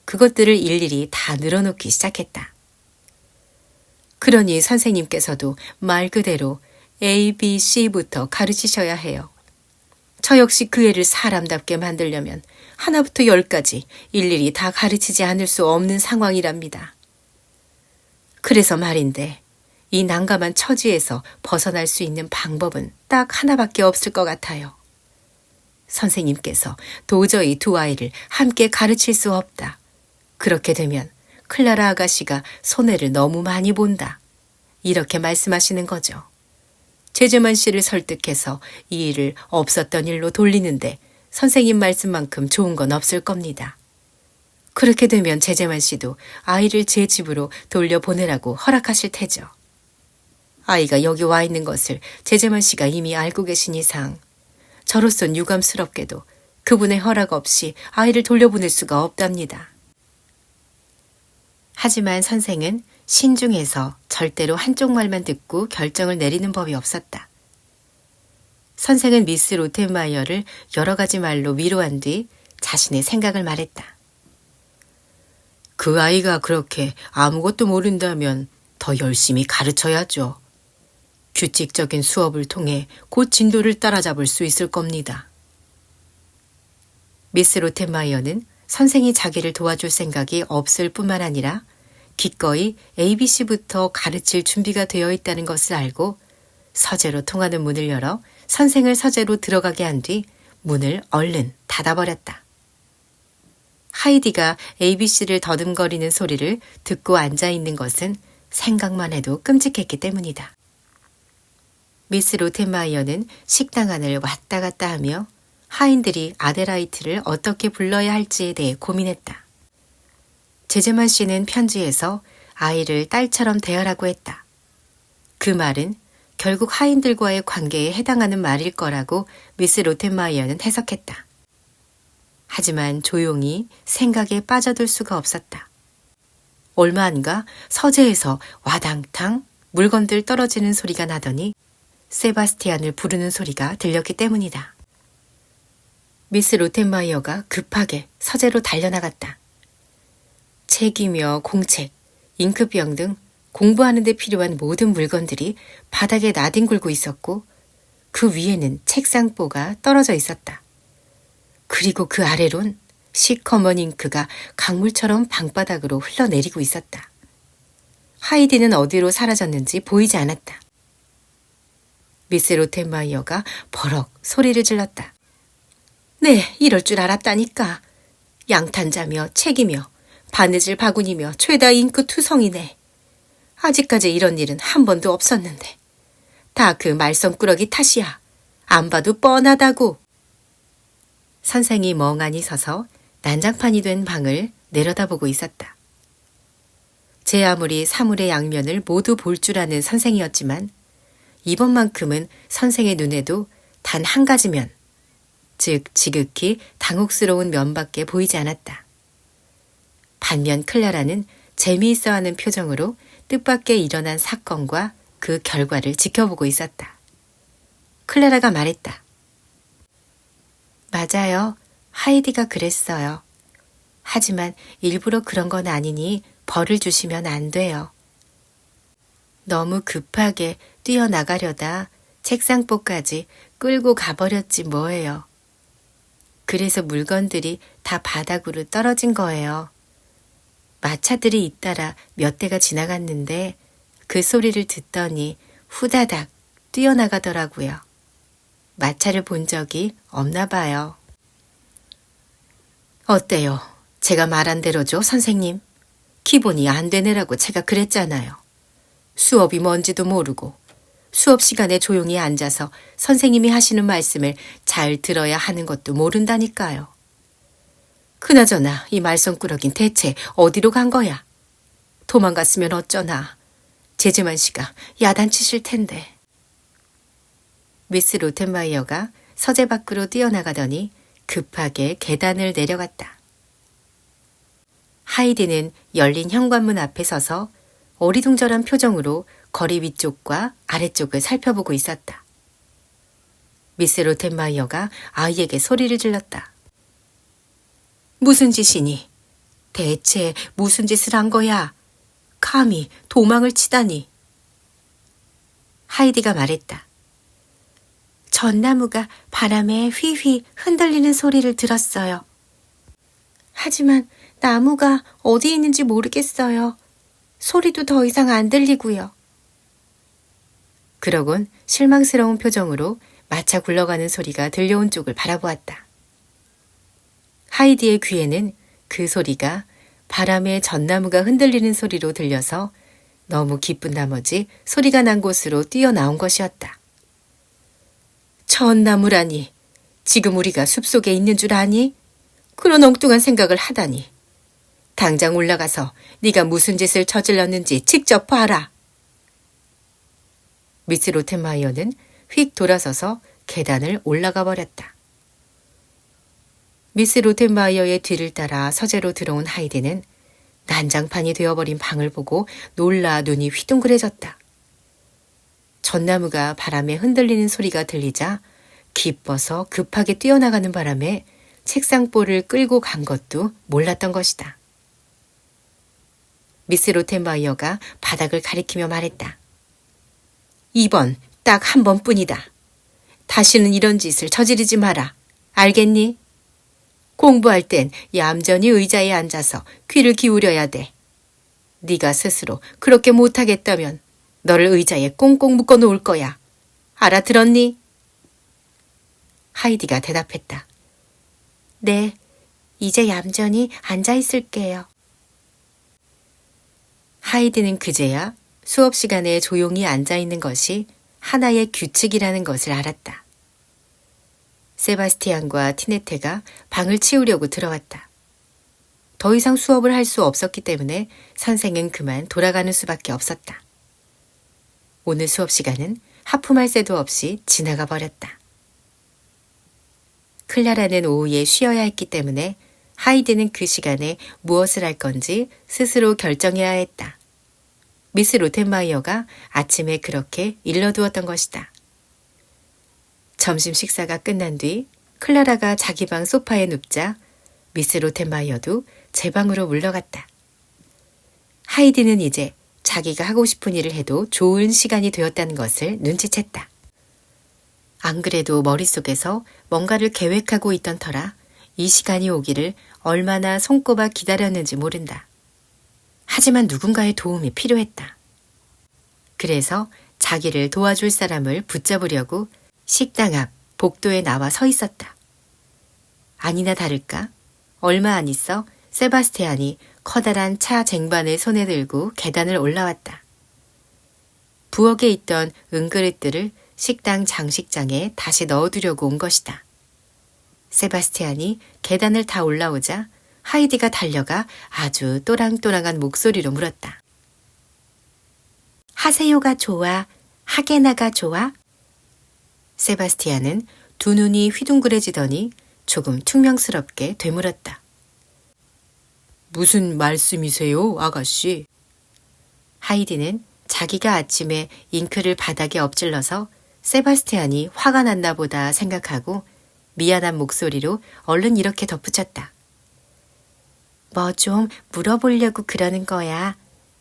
그것들을 일일이 다 늘어놓기 시작했다. 그러니 선생님께서도 말 그대로 A, B, C부터 가르치셔야 해요. 저 역시 그 애를 사람답게 만들려면 하나부터 10까지 일일이 다 가르치지 않을 수 없는 상황이랍니다. 그래서 말인데 이 난감한 처지에서 벗어날 수 있는 방법은 딱 하나밖에 없을 것 같아요. 선생님께서 도저히 두 아이를 함께 가르칠 수 없다. 그렇게 되면 클라라 아가씨가 손해를 너무 많이 본다. 이렇게 말씀하시는 거죠. 제제만 씨를 설득해서 이 일을 없었던 일로 돌리는데 선생님 말씀만큼 좋은 건 없을 겁니다. 그렇게 되면 제제만 씨도 아이를 제 집으로 돌려보내라고 허락하실 테죠. 아이가 여기 와 있는 것을 제제만 씨가 이미 알고 계신 이상 저로선 유감스럽게도 그분의 허락 없이 아이를 돌려보낼 수가 없답니다. 하지만 선생은 신중해서 절대로 한쪽 말만 듣고 결정을 내리는 법이 없었다. 선생은 미스 로텐마이어를 여러 가지 말로 위로한 뒤 자신의 생각을 말했다. 그 아이가 그렇게 아무것도 모른다면 더 열심히 가르쳐야죠. 규칙적인 수업을 통해 곧 진도를 따라잡을 수 있을 겁니다. 미스 로텐마이어는 선생이 자기를 도와줄 생각이 없을 뿐만 아니라 기꺼이 ABC부터 가르칠 준비가 되어 있다는 것을 알고 서재로 통하는 문을 열어 선생을 서재로 들어가게 한 뒤 문을 얼른 닫아버렸다. 하이디가 ABC를 더듬거리는 소리를 듣고 앉아있는 것은 생각만 해도 끔찍했기 때문이다. 미스 로텐마이어는 식당 안을 왔다 갔다 하며 하인들이 아데라이트를 어떻게 불러야 할지에 대해 고민했다. 제제만 씨는 편지에서 아이를 딸처럼 대하라고 했다. 그 말은 결국 하인들과의 관계에 해당하는 말일 거라고 미스 로텐마이어는 해석했다. 하지만 조용히 생각에 빠져들 수가 없었다. 얼마 안가 서재에서 와당탕 물건들 떨어지는 소리가 나더니 세바스티안을 부르는 소리가 들렸기 때문이다. 미스 로텐마이어가 급하게 서재로 달려나갔다. 책이며 공책, 잉크병 등 공부하는 데 필요한 모든 물건들이 바닥에 나뒹굴고 있었고 그 위에는 책상보가 떨어져 있었다. 그리고 그 아래론 시커먼 잉크가 강물처럼 방바닥으로 흘러내리고 있었다. 하이디는 어디로 사라졌는지 보이지 않았다. 미스 로텐마이어가 버럭 소리를 질렀다. 네, 이럴 줄 알았다니까. 양탄자며 책이며 바느질 바구니며 죄다 잉크 투성이네. 아직까지 이런 일은 한 번도 없었는데. 다 그 말썽꾸러기 탓이야. 안 봐도 뻔하다고. 선생이 멍하니 서서 난장판이 된 방을 내려다보고 있었다. 제 아무리 사물의 양면을 모두 볼 줄 아는 선생이었지만 이번만큼은 선생의 눈에도 단 한 가지 면, 즉 지극히 당혹스러운 면밖에 보이지 않았다. 반면 클라라는 재미있어하는 표정으로 뜻밖의 일어난 사건과 그 결과를 지켜보고 있었다. 클라라가 말했다. 맞아요. 하이디가 그랬어요. 하지만 일부러 그런 건 아니니 벌을 주시면 안 돼요. 너무 급하게 뛰어나가려다 책상보까지 끌고 가버렸지 뭐예요. 그래서 물건들이 다 바닥으로 떨어진 거예요. 마차들이 잇따라 몇 대가 지나갔는데 그 소리를 듣더니 후다닥 뛰어나가더라고요. 마차를 본 적이 없나 봐요. 어때요? 제가 말한 대로죠, 선생님. 기본이 안 되느라고 제가 그랬잖아요. 수업이 뭔지도 모르고 수업 시간에 조용히 앉아서 선생님이 하시는 말씀을 잘 들어야 하는 것도 모른다니까요. 그나저나 이 말썽꾸러긴 대체 어디로 간 거야? 도망갔으면 어쩌나. 제즈만 씨가 야단치실 텐데. 미스 로텐마이어가 서재 밖으로 뛰어나가더니 급하게 계단을 내려갔다. 하이디는 열린 현관문 앞에 서서 어리둥절한 표정으로 거리 위쪽과 아래쪽을 살펴보고 있었다. 미스 로텐마이어가 아이에게 소리를 질렀다. 무슨 짓이니? 대체 무슨 짓을 한 거야? 감히 도망을 치다니. 하이디가 말했다. 전나무가 바람에 휘휘 흔들리는 소리를 들었어요. 하지만 나무가 어디 있는지 모르겠어요. 소리도 더 이상 안 들리고요. 그러곤 실망스러운 표정으로 마차 굴러가는 소리가 들려온 쪽을 바라보았다. 하이디의 귀에는 그 소리가 바람에 전나무가 흔들리는 소리로 들려서 너무 기쁜 나머지 소리가 난 곳으로 뛰어나온 것이었다. 전나무라니, 지금 우리가 숲속에 있는 줄 아니? 그런 엉뚱한 생각을 하다니. 당장 올라가서 네가 무슨 짓을 저질렀는지 직접 봐라. 미스 로텐마이어는 휙 돌아서서 계단을 올라가 버렸다. 미스 로텐마이어의 뒤를 따라 서재로 들어온 하이디는 난장판이 되어버린 방을 보고 놀라 눈이 휘둥그레졌다. 전나무가 바람에 흔들리는 소리가 들리자 기뻐서 급하게 뛰어나가는 바람에 책상볼을 끌고 간 것도 몰랐던 것이다. 미스 로텐마이어가 바닥을 가리키며 말했다. 이번 딱 한 번뿐이다. 다시는 이런 짓을 저지르지 마라. 알겠니? 공부할 땐 얌전히 의자에 앉아서 귀를 기울여야 돼. 네가 스스로 그렇게 못하겠다면 너를 의자에 꽁꽁 묶어 놓을 거야. 알아들었니? 하이디가 대답했다. 네, 이제 얌전히 앉아 있을게요. 하이디는 그제야 수업 시간에 조용히 앉아 있는 것이 하나의 규칙이라는 것을 알았다. 세바스티안과 티네테가 방을 치우려고 들어왔다. 더 이상 수업을 할 수 없었기 때문에 선생은 그만 돌아가는 수밖에 없었다. 오늘 수업 시간은 하품할 새도 없이 지나가 버렸다. 클라라는 오후에 쉬어야 했기 때문에 하이디는 그 시간에 무엇을 할 건지 스스로 결정해야 했다. 미스 로텐마이어가 아침에 그렇게 일러두었던 것이다. 점심 식사가 끝난 뒤 클라라가 자기 방 소파에 눕자 미스 로텐마이어도 제 방으로 물러갔다. 하이디는 이제 자기가 하고 싶은 일을 해도 좋은 시간이 되었다는 것을 눈치챘다. 안 그래도 머릿속에서 뭔가를 계획하고 있던 터라 이 시간이 오기를 얼마나 손꼽아 기다렸는지 모른다. 하지만 누군가의 도움이 필요했다. 그래서 자기를 도와줄 사람을 붙잡으려고 식당 앞 복도에 나와 서 있었다. 아니나 다를까 얼마 안 있어 세바스티안이 커다란 차 쟁반을 손에 들고 계단을 올라왔다. 부엌에 있던 은그릇들을 식당 장식장에 다시 넣어두려고 온 것이다. 세바스티안이 계단을 다 올라오자 하이디가 달려가 아주 또랑또랑한 목소리로 물었다. 하세요가 좋아? 하게나가 좋아? 세바스티안은 두 눈이 휘둥그레지더니 조금 퉁명스럽게 되물었다. 무슨 말씀이세요, 아가씨? 하이디는 자기가 아침에 잉크를 바닥에 엎질러서 세바스티안이 화가 났나 보다 생각하고 미안한 목소리로 얼른 이렇게 덧붙였다. 뭐 좀 물어보려고 그러는 거야.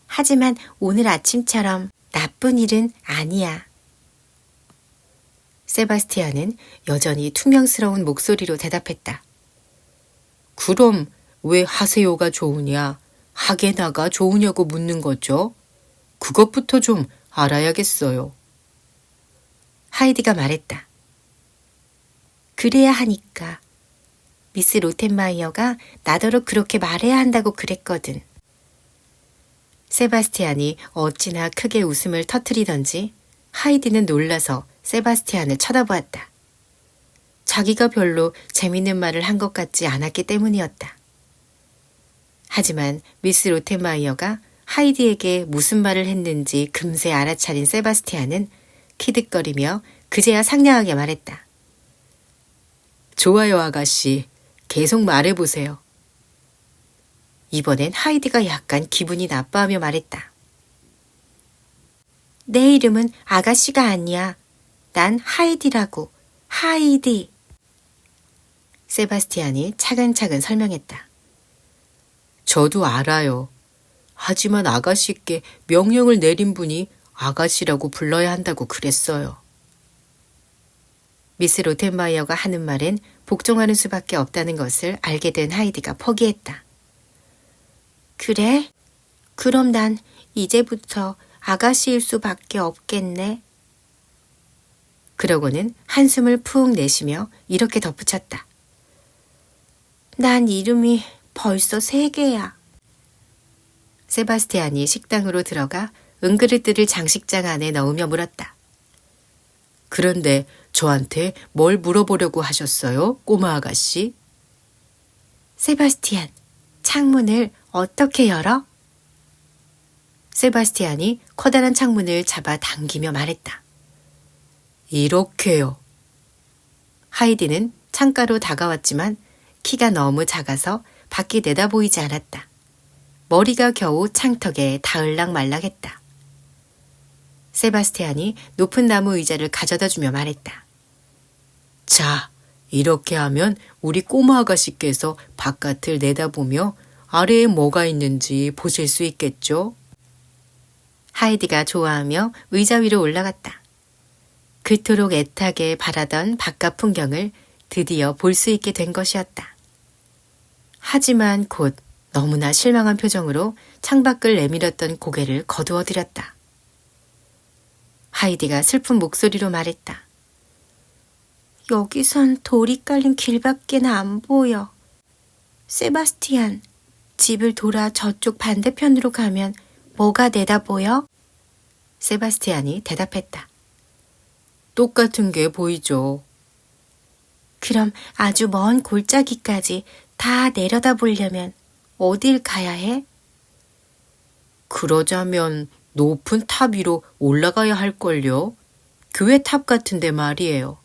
하지만 오늘 아침처럼 나쁜 일은 아니야. 세바스티안은 여전히 퉁명스러운 목소리로 대답했다. 그럼 왜 하세요가 좋으냐, 하게나가 좋으냐고 묻는 거죠? 그것부터 좀 알아야겠어요. 하이디가 말했다. 그래야 하니까. 미스 로텐마이어가 나더러 그렇게 말해야 한다고 그랬거든. 세바스티안이 어찌나 크게 웃음을 터뜨리던지 하이디는 놀라서 세바스티안을 쳐다보았다. 자기가 별로 재밌는 말을 한 것 같지 않았기 때문이었다. 하지만 미스 로텐마이어가 하이디에게 무슨 말을 했는지 금세 알아차린 세바스티안은 키득거리며 그제야 상냥하게 말했다. 좋아요, 아가씨. 계속 말해보세요. 이번엔 하이디가 약간 기분이 나빠하며 말했다. 내 이름은 아가씨가 아니야. 난 하이디라고. 하이디. 세바스티안이 차근차근 설명했다. 저도 알아요. 하지만 아가씨께 명령을 내린 분이 아가씨라고 불러야 한다고 그랬어요. 미스 로텐마이어가 하는 말엔 복종하는 수밖에 없다는 것을 알게 된 하이디가 포기했다. 그래? 그럼 난 이제부터 아가씨일 수밖에 없겠네. 그러고는 한숨을 푹 내쉬며 이렇게 덧붙였다. 난 이름이 벌써 3개야. 세바스티안이 식당으로 들어가 은그릇들을 장식장 안에 넣으며 물었다. 그런데 저한테 뭘 물어보려고 하셨어요, 꼬마 아가씨? 세바스티안, 창문을 어떻게 열어? 세바스티안이 커다란 창문을 잡아 당기며 말했다. 이렇게요. 하이디는 창가로 다가왔지만 키가 너무 작아서 밖이 내다보이지 않았다. 머리가 겨우 창턱에 닿을락 말락했다. 세바스티안이 높은 나무 의자를 가져다 주며 말했다. 자, 이렇게 하면 우리 꼬마 아가씨께서 바깥을 내다보며 아래에 뭐가 있는지 보실 수 있겠죠? 하이디가 좋아하며 의자 위로 올라갔다. 그토록 애타게 바라던 바깥 풍경을 드디어 볼 수 있게 된 것이었다. 하지만 곧 너무나 실망한 표정으로 창밖을 내밀었던 고개를 거두어들였다. 하이디가 슬픈 목소리로 말했다. 여기선 돌이 깔린 길밖에 안 보여. 세바스티안, 집을 돌아 저쪽 반대편으로 가면 뭐가 내다보여? 세바스티안이 대답했다. 똑같은 게 보이죠. 그럼 아주 먼 골짜기까지 다 내려다보려면 어딜 가야 해? 그러자면 높은 탑 위로 올라가야 할걸요. 교회 탑 같은데 말이에요.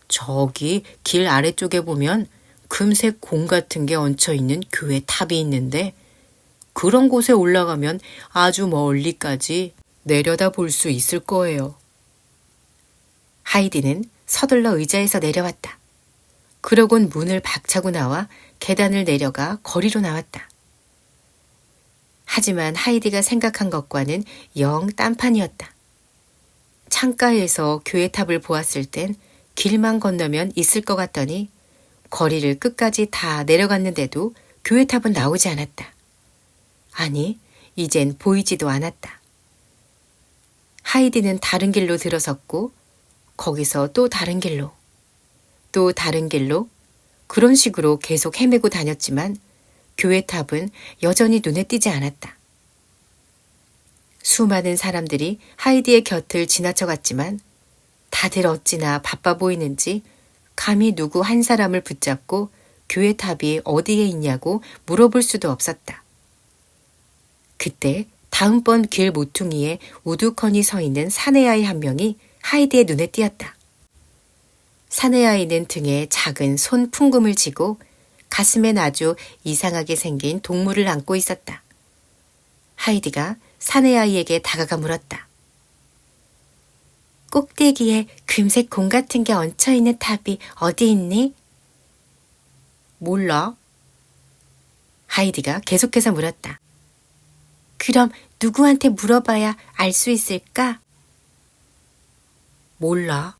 저기 길 아래쪽에 보면 금색 공 같은 게 얹혀있는 교회 탑이 있는데 그런 곳에 올라가면 아주 멀리까지 내려다 볼 수 있을 거예요. 하이디는 서둘러 의자에서 내려왔다. 그러곤 문을 박차고 나와 계단을 내려가 거리로 나왔다. 하지만 하이디가 생각한 것과는 영 딴판이었다. 창가에서 교회탑을 보았을 땐 길만 건너면 있을 것 같더니 거리를 끝까지 다 내려갔는데도 교회탑은 나오지 않았다. 아니, 이젠 보이지도 않았다. 하이디는 다른 길로 들어섰고 거기서 또 다른 길로, 또 다른 길로 그런 식으로 계속 헤매고 다녔지만 교회탑은 여전히 눈에 띄지 않았다. 수많은 사람들이 하이디의 곁을 지나쳐갔지만 다들 어찌나 바빠 보이는지 감히 누구 한 사람을 붙잡고 교회탑이 어디에 있냐고 물어볼 수도 없었다. 그때 다음번 길 모퉁이에 우두커니 서 있는 사내아이 한 명이 하이디의 눈에 띄었다. 사내아이는 등에 작은 손 풍금을 쥐고 가슴엔 아주 이상하게 생긴 동물을 안고 있었다. 하이디가 사내아이에게 다가가 물었다. 꼭대기에 금색 공 같은 게 얹혀있는 탑이 어디 있니? 몰라. 하이디가 계속해서 물었다. 그럼 누구한테 물어봐야 알 수 있을까? 몰라.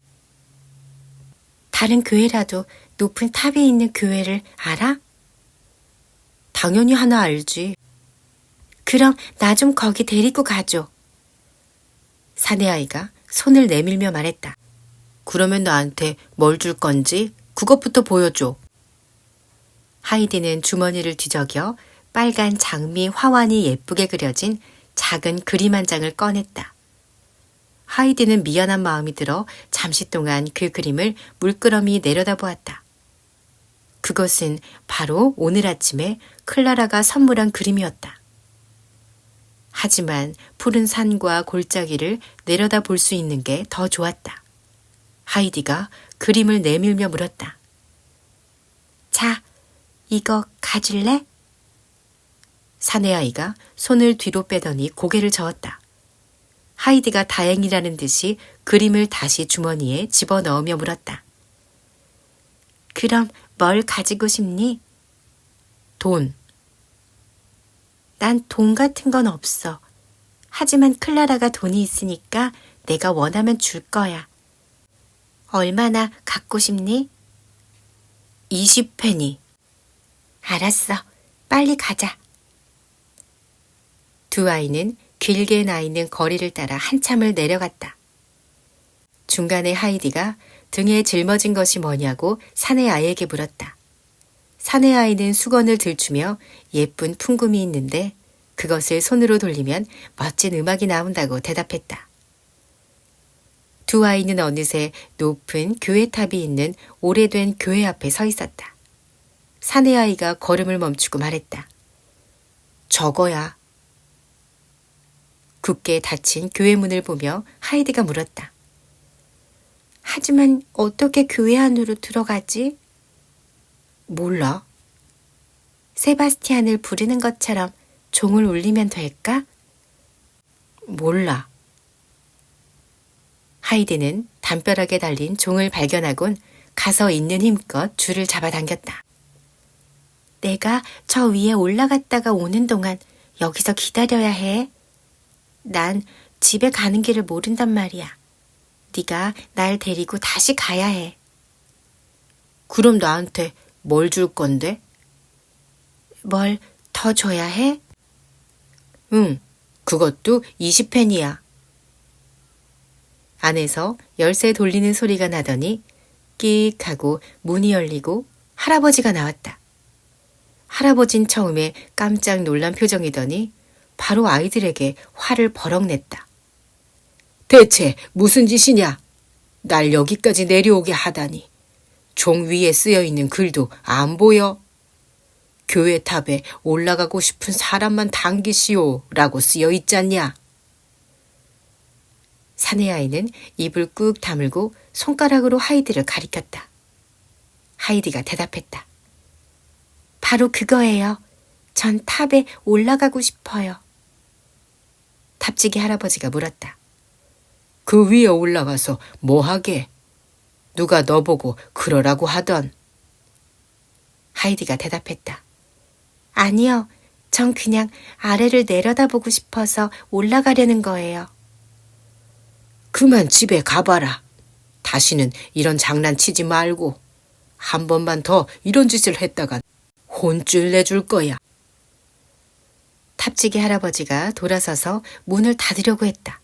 다른 교회라도 높은 탑이 있는 교회를 알아? 당연히 하나 알지. 그럼 나 좀 거기 데리고 가줘. 사내아이가 손을 내밀며 말했다. 그러면 나한테 뭘 줄 건지 그것부터 보여줘. 하이디는 주머니를 뒤적여 빨간 장미 화환이 예쁘게 그려진 작은 그림 한 장을 꺼냈다. 하이디는 미안한 마음이 들어 잠시 동안 그 그림을 물끄러미 내려다보았다. 그것은 바로 오늘 아침에 클라라가 선물한 그림이었다. 하지만 푸른 산과 골짜기를 내려다볼 수 있는 게 더 좋았다. 하이디가 그림을 내밀며 물었다. 자, 이거 가질래? 사내아이가 손을 뒤로 빼더니 고개를 저었다. 하이디가 다행이라는 듯이 그림을 다시 주머니에 집어넣으며 물었다. 그럼 뭘 가지고 싶니? 돈. 난 돈 같은 건 없어. 하지만 클라라가 돈이 있으니까 내가 원하면 줄 거야. 얼마나 갖고 싶니? 20페니. 알았어. 빨리 가자. 두 아이는 길게 나 있는 거리를 따라 한참을 내려갔다. 중간에 하이디가 등에 짊어진 것이 뭐냐고 사내아이에게 물었다. 사내아이는 수건을 들추며 예쁜 풍금이 있는데 그것을 손으로 돌리면 멋진 음악이 나온다고 대답했다. 두 아이는 어느새 높은 교회탑이 있는 오래된 교회 앞에 서 있었다. 사내아이가 걸음을 멈추고 말했다. 저거야. 굳게 닫힌 교회 문을 보며 하이디가 물었다. 하지만 어떻게 교회 안으로 들어가지? 몰라. 세바스티안을 부르는 것처럼 종을 울리면 될까? 몰라. 하이디는 담벼락에 달린 종을 발견하곤 가서 있는 힘껏 줄을 잡아당겼다. 내가 저 위에 올라갔다가 오는 동안 여기서 기다려야 해. 난 집에 가는 길을 모른단 말이야. 네가 날 데리고 다시 가야 해. 그럼 나한테 뭘 줄 건데? 뭘 더 줘야 해? 응, 그것도 20페니야. 안에서 열쇠 돌리는 소리가 나더니 끽 하고 문이 열리고 할아버지가 나왔다. 할아버진 처음에 깜짝 놀란 표정이더니 바로 아이들에게 화를 버럭 냈다. 대체 무슨 짓이냐? 날 여기까지 내려오게 하다니. 종 위에 쓰여있는 글도 안 보여? 교회 탑에 올라가고 싶은 사람만 당기시오 라고 쓰여있잖냐? 사내아이는 입을 꾹 다물고 손가락으로 하이디를 가리켰다. 하이디가 대답했다. 바로 그거예요. 전 탑에 올라가고 싶어요. 탑지기 할아버지가 물었다. 그 위에 올라가서 뭐 하게? 누가 너보고 그러라고 하던. 하이디가 대답했다. 아니요. 전 그냥 아래를 내려다보고 싶어서 올라가려는 거예요. 그만 집에 가봐라. 다시는 이런 장난치지 말고 한 번만 더 이런 짓을 했다간 혼쭐 내줄 거야. 탑지기 할아버지가 돌아서서 문을 닫으려고 했다.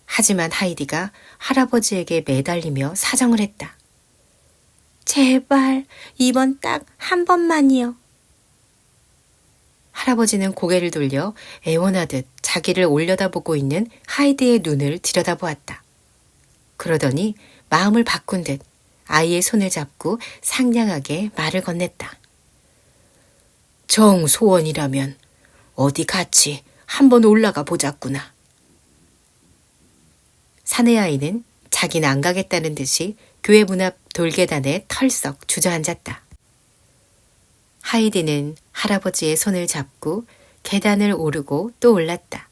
하지만 하이디가 할아버지에게 매달리며 사정을 했다. 제발 이번 딱 한 번만이요. 할아버지는 고개를 돌려 애원하듯 자기를 올려다보고 있는 하이디의 눈을 들여다보았다. 그러더니 마음을 바꾼 듯 아이의 손을 잡고 상냥하게 말을 건넸다. 정소원이라면 어디 같이 한번 올라가 보자꾸나. 사내 아이는 자기는 안 가겠다는 듯이 교회 문 앞 돌계단에 털썩 주저앉았다. 하이디는 할아버지의 손을 잡고 계단을 오르고 또 올랐다.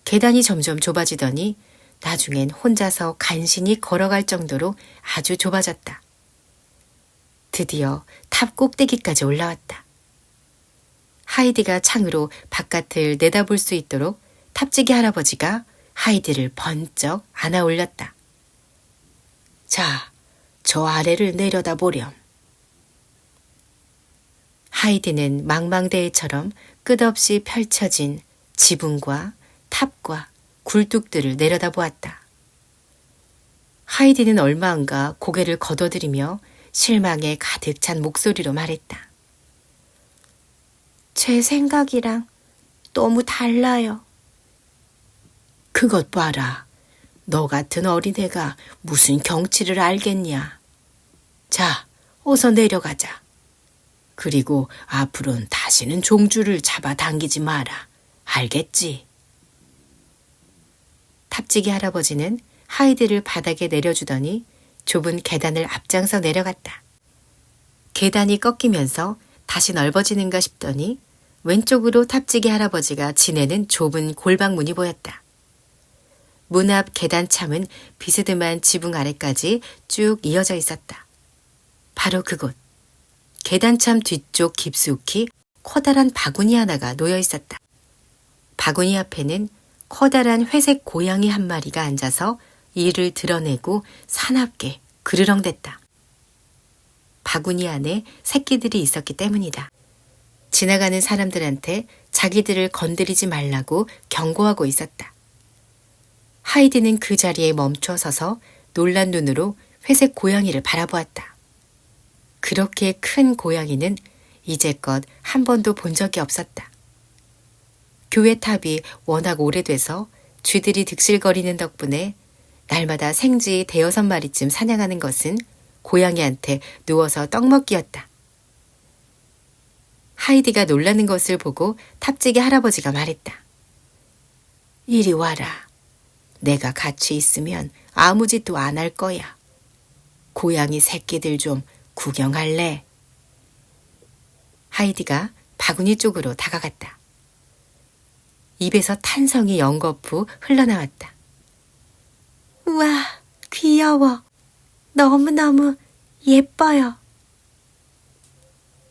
계단이 점점 좁아지더니 나중엔 혼자서 간신히 걸어갈 정도로 아주 좁아졌다. 드디어 탑 꼭대기까지 올라왔다. 하이디가 창으로 바깥을 내다볼 수 있도록 탑지기 할아버지가 하이디를 번쩍 안아 올렸다. 자, 저 아래를 내려다보렴. 하이디는 망망대해처럼 끝없이 펼쳐진 지붕과 탑과 굴뚝들을 내려다보았다. 하이디는 얼마 안가 고개를 걷어들이며 실망에 가득 찬 목소리로 말했다. 제 생각이랑 너무 달라요. 그것 봐라. 너 같은 어린애가 무슨 경치를 알겠냐. 자, 어서 내려가자. 그리고 앞으로는 다시는 종주를 잡아당기지 마라. 알겠지? 탑지기 할아버지는 하이디를 바닥에 내려주더니 좁은 계단을 앞장서 내려갔다. 계단이 꺾이면서 다시 넓어지는가 싶더니 왼쪽으로 탑지기 할아버지가 지내는 좁은 골방문이 보였다. 문 앞 계단참은 비스듬한 지붕 아래까지 쭉 이어져 있었다. 바로 그곳. 계단참 뒤쪽 깊숙이 커다란 바구니 하나가 놓여 있었다. 바구니 앞에는 커다란 회색 고양이 한 마리가 앉아서 이를 드러내고 사납게 그르렁댔다. 바구니 안에 새끼들이 있었기 때문이다. 지나가는 사람들한테 자기들을 건드리지 말라고 경고하고 있었다. 하이디는 그 자리에 멈춰 서서 놀란 눈으로 회색 고양이를 바라보았다. 그렇게 큰 고양이는 이제껏 한 번도 본 적이 없었다. 교회 탑이 워낙 오래돼서 쥐들이 득실거리는 덕분에 날마다 생쥐 5-6마리쯤 사냥하는 것은 고양이한테 누워서 떡먹기였다. 하이디가 놀라는 것을 보고 탑지기 할아버지가 말했다. 이리 와라. 내가 같이 있으면 아무 짓도 안 할 거야. 고양이 새끼들 좀 구경할래? 하이디가 바구니 쪽으로 다가갔다. 입에서 탄성이 연거푸 흘러나왔다. 우와, 귀여워. 너무너무 예뻐요.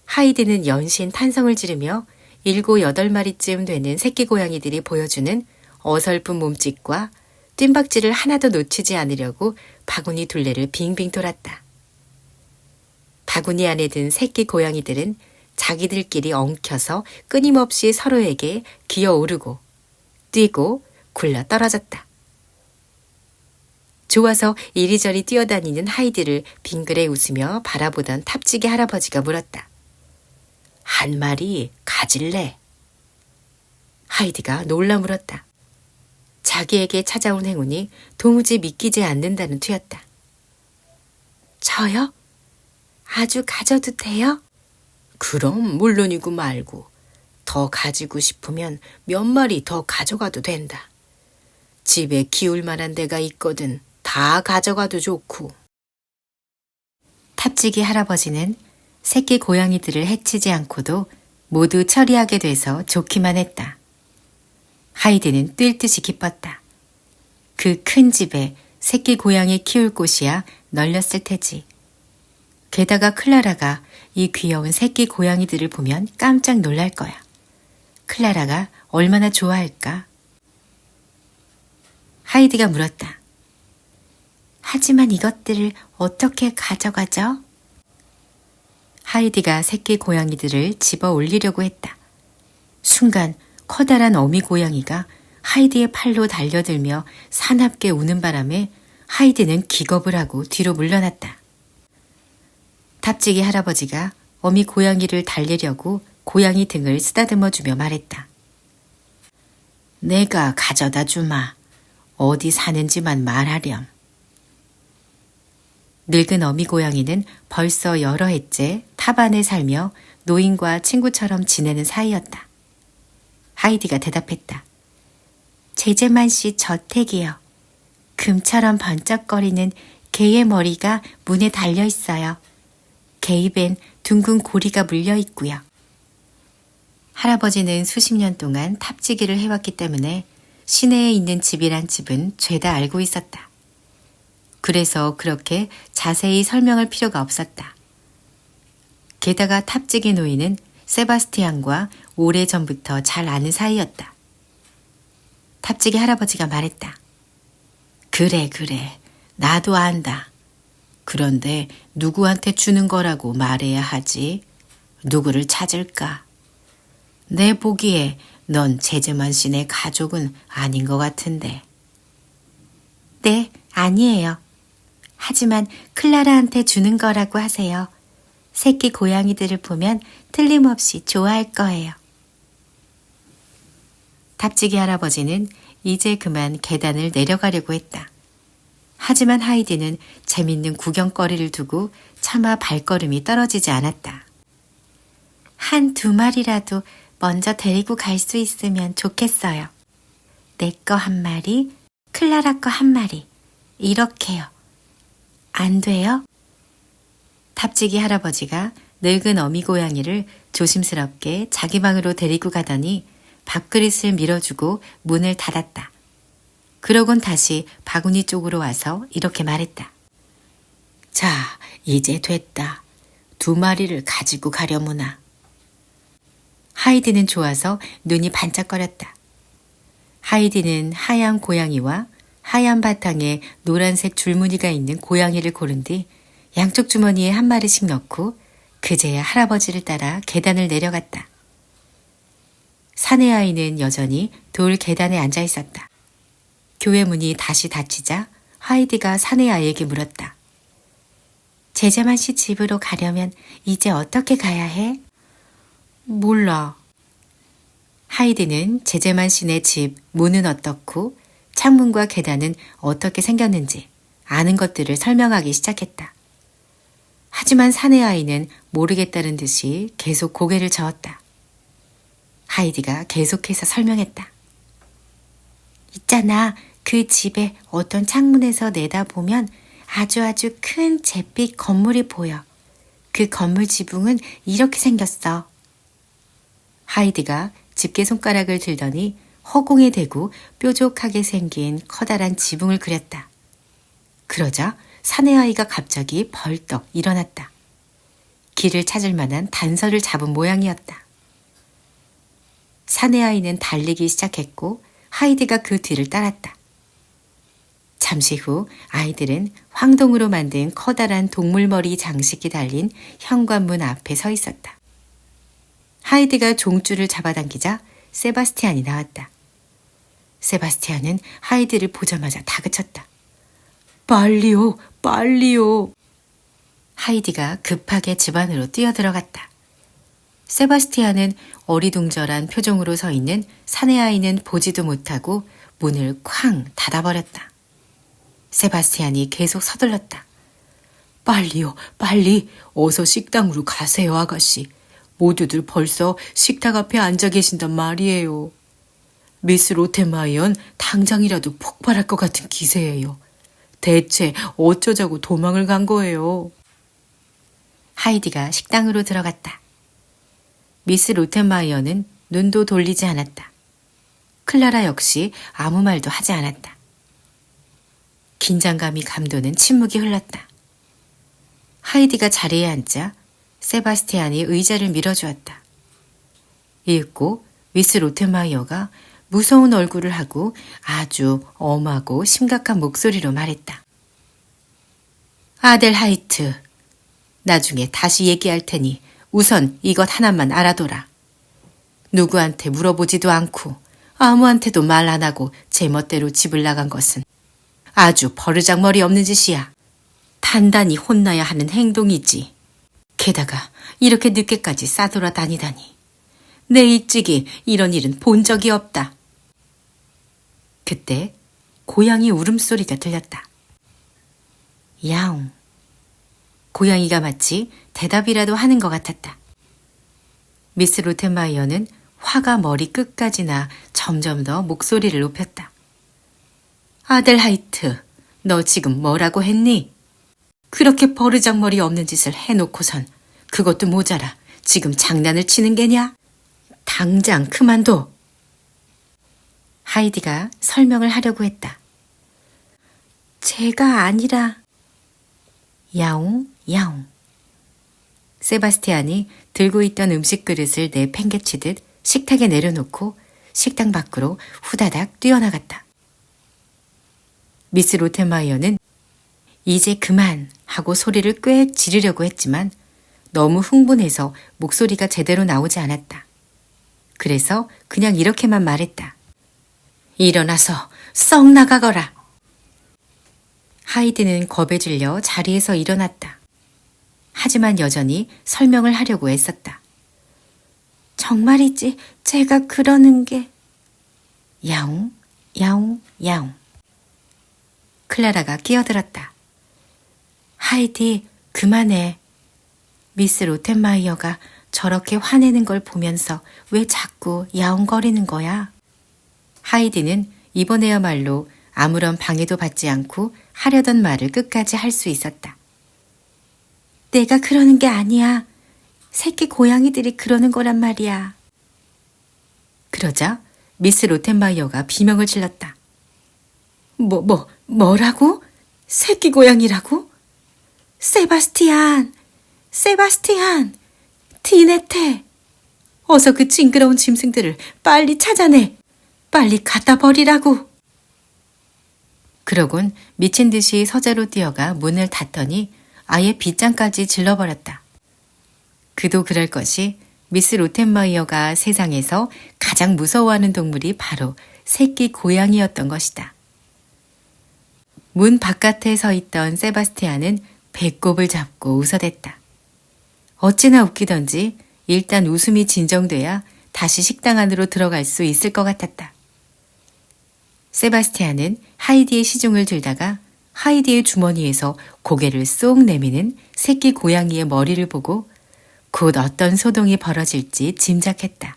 하이디는 연신 탄성을 지르며 7-8마리쯤 되는 새끼 고양이들이 보여주는 어설픈 몸짓과 뜀박질을 하나도 놓치지 않으려고 바구니 둘레를 빙빙 돌았다. 바구니 안에 든 새끼 고양이들은 자기들끼리 엉켜서 끊임없이 서로에게 기어오르고 뛰고 굴러 떨어졌다. 좋아서 이리저리 뛰어다니는 하이디를 빙그레 웃으며 바라보던 탑지기 할아버지가 물었다. 한 마리 가질래? 하이디가 놀라 물었다. 자기에게 찾아온 행운이 도무지 믿기지 않는다는 투였다. 저요? 아주 가져도 돼요? 그럼 물론이고 말고 더 가지고 싶으면 몇 마리 더 가져가도 된다. 집에 키울 만한 데가 있거든 다 가져가도 좋고. 탑지기 할아버지는 새끼 고양이들을 해치지 않고도 모두 처리하게 돼서 좋기만 했다. 하이디는 뛸 듯이 기뻤다. 그 큰 집에 새끼 고양이 키울 곳이야 널렸을 테지. 게다가 클라라가 이 귀여운 새끼 고양이들을 보면 깜짝 놀랄 거야. 클라라가 얼마나 좋아할까? 하이디가 물었다. 하지만 이것들을 어떻게 가져가죠? 하이디가 새끼 고양이들을 집어 올리려고 했다. 순간 커다란 어미 고양이가 하이디의 팔로 달려들며 사납게 우는 바람에 하이디는 기겁을 하고 뒤로 물러났다. 탑지기 할아버지가 어미 고양이를 달래려고 고양이 등을 쓰다듬어주며 말했다. 내가 가져다 주마. 어디 사는지만 말하렴. 늙은 어미 고양이는 벌써 여러 해째 탑 안에 살며 노인과 친구처럼 지내는 사이였다. 하이디가 대답했다. 제제만 씨 저택이요. 금처럼 번쩍거리는 개의 머리가 문에 달려 있어요. 개 입엔 둥근 고리가 물려 있고요. 할아버지는 수십 년 동안 탑지기를 해왔기 때문에 시내에 있는 집이란 집은 죄다 알고 있었다. 그래서 그렇게 자세히 설명할 필요가 없었다. 게다가 탑지기 노인은 세바스티안과 오래전부터 잘 아는 사이였다. 탑지기 할아버지가 말했다. 그래, 나도 안다. 그런데 누구한테 주는 거라고 말해야 하지? 누구를 찾을까? 내 보기에 넌 제재만 씨네 가족은 아닌 것 같은데. 네, 아니에요. 하지만 클라라한테 주는 거라고 하세요. 새끼 고양이들을 보면 틀림없이 좋아할 거예요. 탑지기 할아버지는 이제 그만 계단을 내려가려고 했다. 하지만 하이디는 재밌는 구경거리를 두고 차마 발걸음이 떨어지지 않았다. 한 두 마리라도 먼저 데리고 갈 수 있으면 좋겠어요. 내 거 한 마리, 클라라 거 한 마리. 이렇게요. 안 돼요? 탑지기 할아버지가 늙은 어미 고양이를 조심스럽게 자기 방으로 데리고 가더니 밥그릇을 밀어주고 문을 닫았다. 그러곤 다시 바구니 쪽으로 와서 이렇게 말했다. 자, 이제 됐다. 두 마리를 가지고 가려무나. 하이디는 좋아서 눈이 반짝거렸다. 하이디는 하얀 고양이와 하얀 바탕에 노란색 줄무늬가 있는 고양이를 고른 뒤 양쪽 주머니에 한 마리씩 넣고 그제야 할아버지를 따라 계단을 내려갔다. 사내 아이는 여전히 돌 계단에 앉아 있었다. 교회 문이 다시 닫히자 하이디가 사내 아이에게 물었다. 제자만 씨 집으로 가려면 이제 어떻게 가야 해? 몰라. 하이디는 제재만 씨네 집 문은 어떻고 창문과 계단은 어떻게 생겼는지 아는 것들을 설명하기 시작했다. 하지만 사내 아이는 모르겠다는 듯이 계속 고개를 저었다. 하이디가 계속해서 설명했다. 있잖아, 그 집에 어떤 창문에서 내다보면 아주 큰 잿빛 건물이 보여. 그 건물 지붕은 이렇게 생겼어. 하이디가 집게 손가락을 들더니 허공에 대고 뾰족하게 생긴 커다란 지붕을 그렸다. 그러자 사내아이가 갑자기 벌떡 일어났다. 길을 찾을 만한 단서를 잡은 모양이었다. 사내아이는 달리기 시작했고 하이디가 그 뒤를 따랐다. 잠시 후 아이들은 황동으로 만든 커다란 동물머리 장식이 달린 현관문 앞에 서 있었다. 하이디가 종줄을 잡아당기자 세바스티안이 나왔다. 세바스티안은 하이디를 보자마자 다그쳤다. 빨리요, 빨리요. 하이디가 급하게 집 안으로 뛰어들어갔다. 세바스티안은 어리둥절한 표정으로 서 있는 사내아이는 보지도 못하고 문을 쾅 닫아버렸다. 세바스티안이 계속 서둘렀다. 빨리요, 빨리. 어서 식당으로 가세요, 아가씨. 모두들 벌써 식탁 앞에 앉아 계신단 말이에요. 미스 로테마이언 당장이라도 폭발할 것 같은 기세예요. 대체 어쩌자고 도망을 간 거예요. 하이디가 식당으로 들어갔다. 미스 로텐마이어는 눈도 돌리지 않았다. 클라라 역시 아무 말도 하지 않았다. 긴장감이 감도는 침묵이 흘렀다. 하이디가 자리에 앉자 세바스티안이 의자를 밀어주었다. 읽고 미스 로텐마이어가 무서운 얼굴을 하고 아주 엄하고 심각한 목소리로 말했다. 아델하이트, 나중에 다시 얘기할 테니 우선 이것 하나만 알아둬라. 누구한테 물어보지도 않고 아무한테도 말 안 하고 제멋대로 집을 나간 것은 아주 버르장머리 없는 짓이야. 단단히 혼나야 하는 행동이지. 게다가 이렇게 늦게까지 싸돌아다니다니. 내 일찍이 이런 일은 본 적이 없다. 그때 고양이 울음소리가 들렸다. 야옹. 고양이가 마치 대답이라도 하는 것 같았다. 미스 로텐마이어는 화가 머리 끝까지 나 점점 더 목소리를 높였다. 아델하이트, 너 지금 뭐라고 했니? 그렇게 버르장머리 없는 짓을 해놓고선 그것도 모자라 지금 장난을 치는 게냐? 당장 그만둬. 하이디가 설명을 하려고 했다. 제가 아니라... 야옹, 야옹. 세바스티안이 들고 있던 음식 그릇을 내팽개치듯 식탁에 내려놓고 식당 밖으로 후다닥 뛰어나갔다. 미스 로텐마이어는 이제 그만 하고 소리를 꽤 지르려고 했지만 너무 흥분해서 목소리가 제대로 나오지 않았다. 그래서 그냥 이렇게만 말했다. 일어나서 썩 나가거라. 하이디는 겁에 질려 자리에서 일어났다. 하지만 여전히 설명을 하려고 애썼다. 정말이지 제가 그러는 게... 야옹, 야옹, 야옹. 클라라가 끼어들었다. 하이디, 그만해. 미스 로텐마이어가 저렇게 화내는 걸 보면서 왜 자꾸 야옹거리는 거야? 하이디는 이번에야말로 아무런 방해도 받지 않고 하려던 말을 끝까지 할 수 있었다. 내가 그러는 게 아니야. 새끼 고양이들이 그러는 거란 말이야. 그러자 미스 로텐마이어가 비명을 질렀다. 뭐라고? 새끼 고양이라고? 세바스티안! 세바스티안! 티네테! 어서 그 징그러운 짐승들을 빨리 찾아내! 빨리 갖다 버리라고! 그러곤 미친 듯이 서재로 뛰어가 문을 닫더니 아예 빗장까지 질러버렸다. 그도 그럴 것이 미스 로텐마이어가 세상에서 가장 무서워하는 동물이 바로 새끼 고양이였던 것이다. 문 바깥에 서 있던 세바스티안은 배꼽을 잡고 웃어댔다. 어찌나 웃기던지 일단 웃음이 진정돼야 다시 식당 안으로 들어갈 수 있을 것 같았다. 세바스티안은 하이디의 시중을 들다가 하이디의 주머니에서 고개를 쏙 내미는 새끼 고양이의 머리를 보고 곧 어떤 소동이 벌어질지 짐작했다.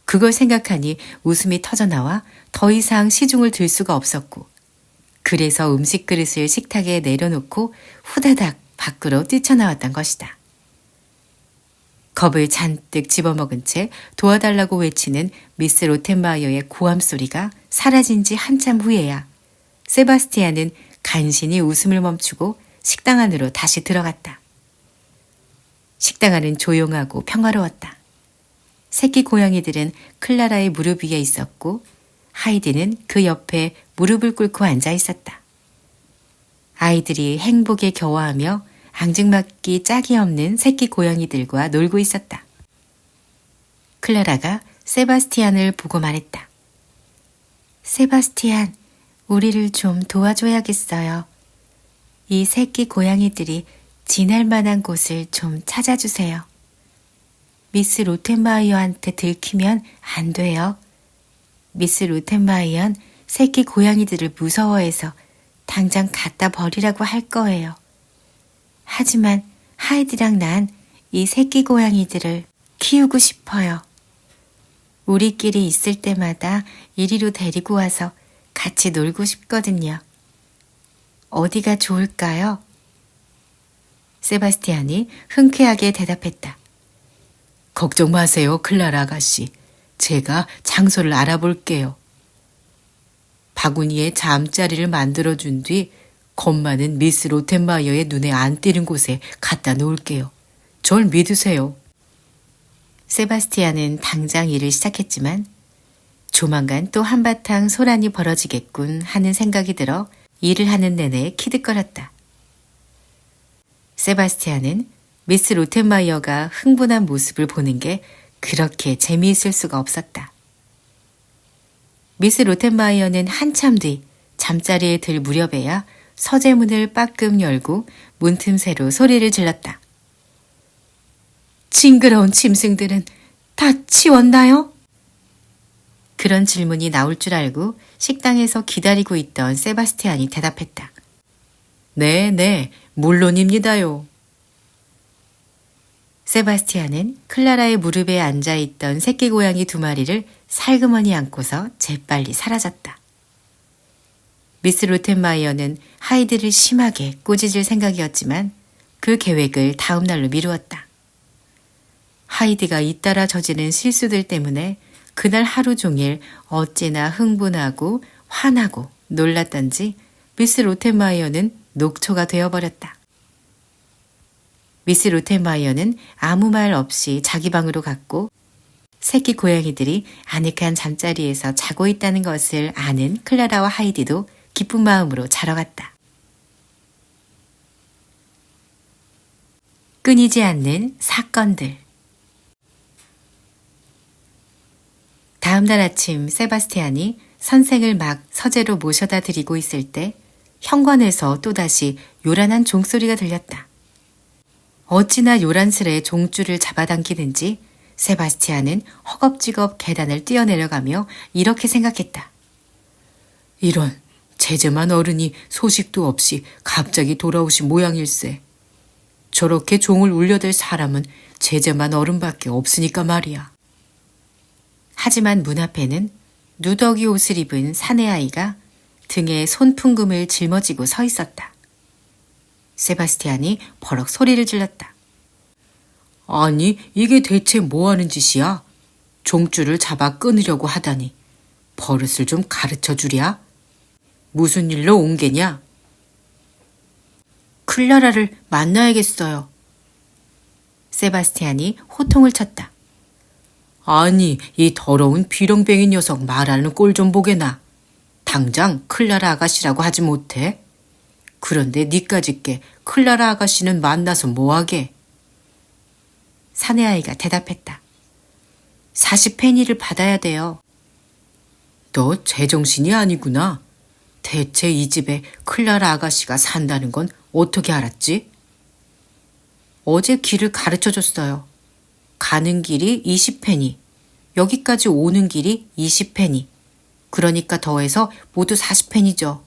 그걸 생각하니 웃음이 터져나와 더 이상 시중을 들 수가 없었고 그래서 음식 그릇을 식탁에 내려놓고 후다닥 밖으로 뛰쳐나왔던 것이다. 겁을 잔뜩 집어먹은 채 도와달라고 외치는 미스 로텐마이어의 고함 소리가 사라진 지 한참 후에야 세바스티안은 간신히 웃음을 멈추고 식당 안으로 다시 들어갔다. 식당 안은 조용하고 평화로웠다. 새끼 고양이들은 클라라의 무릎 위에 있었고 하이디는 그 옆에 무릎을 꿇고 앉아 있었다. 아이들이 행복에 겨워하며 앙증맞기 짝이 없는 새끼 고양이들과 놀고 있었다. 클라라가 세바스티안을 보고 말했다. 세바스티안, 우리를 좀 도와줘야겠어요. 이 새끼 고양이들이 지낼 만한 곳을 좀 찾아주세요. 미스 로텐마이어한테 들키면 안 돼요. 미스 로텐마이어는 새끼 고양이들을 무서워해서 당장 갖다 버리라고 할 거예요. 하지만 하이디랑 난 이 새끼 고양이들을 키우고 싶어요. 우리끼리 있을 때마다 이리로 데리고 와서 같이 놀고 싶거든요. 어디가 좋을까요? 세바스티안이 흔쾌하게 대답했다. 걱정 마세요, 클라라 아가씨. 제가 장소를 알아볼게요. 바구니에 잠자리를 만들어준 뒤 겁 많은 미스 로텐마이어의 눈에 안 띄는 곳에 갖다 놓을게요. 절 믿으세요. 세바스티안은 당장 일을 시작했지만 조만간 또 한바탕 소란이 벌어지겠군 하는 생각이 들어 일을 하는 내내 키득거렸다. 세바스티안은 미스 로텐마이어가 흥분한 모습을 보는 게 그렇게 재미있을 수가 없었다. 미스 로텐마이어는 한참 뒤 잠자리에 들 무렵에야 서재문을 빠끔 열고 문틈새로 소리를 질렀다. 징그러운 짐승들은 다 치웠나요? 그런 질문이 나올 줄 알고 식당에서 기다리고 있던 세바스티안이 대답했다. 네, 물론입니다요. 세바스티안은 클라라의 무릎에 앉아있던 새끼 고양이 2마리를 살그머니 안고서 재빨리 사라졌다. 미스 로텐마이어는 하이드를 심하게 꼬집을 생각이었지만 그 계획을 다음 날로 미루었다. 하이드가 잇따라 저지른 실수들 때문에 그날 하루 종일 어찌나 흥분하고 화나고 놀랐던지 미스 로텐마이어는 녹초가 되어버렸다. 미스 로텐마이어는 아무 말 없이 자기 방으로 갔고 새끼 고양이들이 아늑한 잠자리에서 자고 있다는 것을 아는 클라라와 하이디도 기쁜 마음으로 자러 갔다. 끊이지 않는 사건들. 다음 날 아침 세바스티안이 선생을 막 서재로 모셔다 드리고 있을 때 현관에서 또다시 요란한 종소리가 들렸다. 어찌나 요란스레 종줄을 잡아당기는지 세바스티안은 허겁지겁 계단을 뛰어내려가며 이렇게 생각했다. 이런 제제만 어른이 소식도 없이 갑자기 돌아오신 모양일세. 저렇게 종을 울려댈 사람은 제제만 어른밖에 없으니까 말이야. 하지만 문 앞에는 누더기 옷을 입은 사내아이가 등에 손풍금을 짊어지고 서 있었다. 세바스티안이 버럭 소리를 질렀다. 아니, 이게 대체 뭐하는 짓이야? 종줄을 잡아 끊으려고 하다니. 버릇을 좀 가르쳐 주랴? 무슨 일로 온 게냐? 클라라를 만나야겠어요. 세바스티안이 호통을 쳤다. 아니, 이 더러운 비렁뱅이 녀석 말하는 꼴 좀 보게나. 당장 클라라 아가씨라고 하지 못해? 그런데 니까짓게 클라라 아가씨는 만나서 뭐하게? 사내아이가 대답했다. 40페니를 받아야 돼요. 너 제정신이 아니구나. 대체 이 집에 클라라 아가씨가 산다는 건 어떻게 알았지? 어제 길을 가르쳐줬어요. 가는 길이 20페니, 여기까지 오는 길이 20페니, 그러니까 더해서 모두 40페니죠.